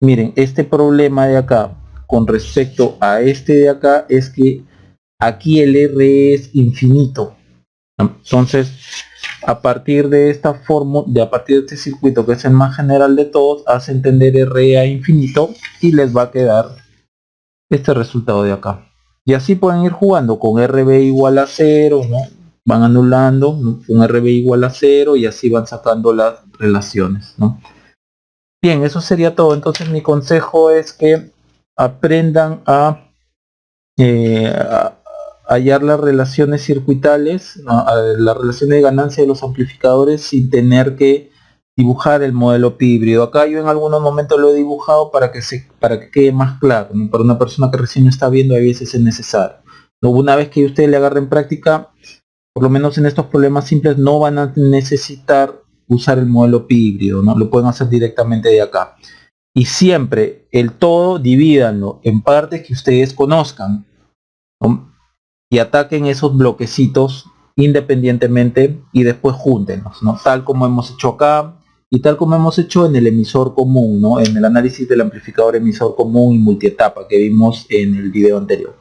Miren, este problema de acá con respecto a este de acá es que aquí el RE es infinito, ¿no? Entonces, a partir de esta fórmula, a partir de este circuito que es el más general de todos, hace entender RE a infinito y les va a quedar este resultado de acá. Y así pueden ir jugando con RB igual a 0, ¿no? Van anulando, ¿no?, con RB igual a 0 y así van sacando las relaciones, ¿no? Bien, eso sería todo. Entonces mi consejo es que aprendan a hallar las relaciones circuitales, las relaciones de ganancia de los amplificadores sin tener que dibujar el modelo pi híbrido. Acá yo en algunos momentos lo he dibujado para que quede más claro, ¿no? Para una persona que recién está viendo, a veces es necesario. Una vez que ustedes le agarren práctica, por lo menos en estos problemas simples, no van a necesitar usar el modelo pi híbrido, ¿no? Lo pueden hacer directamente de acá. Y siempre el todo divídanlo en partes que ustedes conozcan, ¿no? Y ataquen esos bloquecitos independientemente y después júntenlos, ¿no? Tal como hemos hecho acá y tal como hemos hecho en el emisor común, ¿no? En el análisis del amplificador emisor común y multietapa que vimos en el video anterior.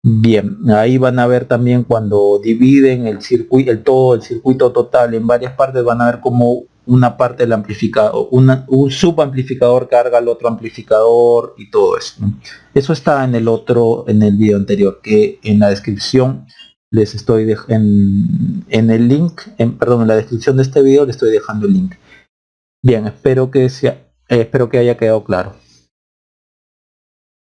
Bien, ahí van a ver también cuando dividen el circuito, el circuito total en varias partes, van a ver como una parte del amplificador, un subamplificador carga al otro amplificador y todo eso, ¿no? Eso está en el video anterior, que en la descripción les estoy en el link, perdón, en la descripción de este video les estoy dejando el link. Bien, espero que haya quedado claro.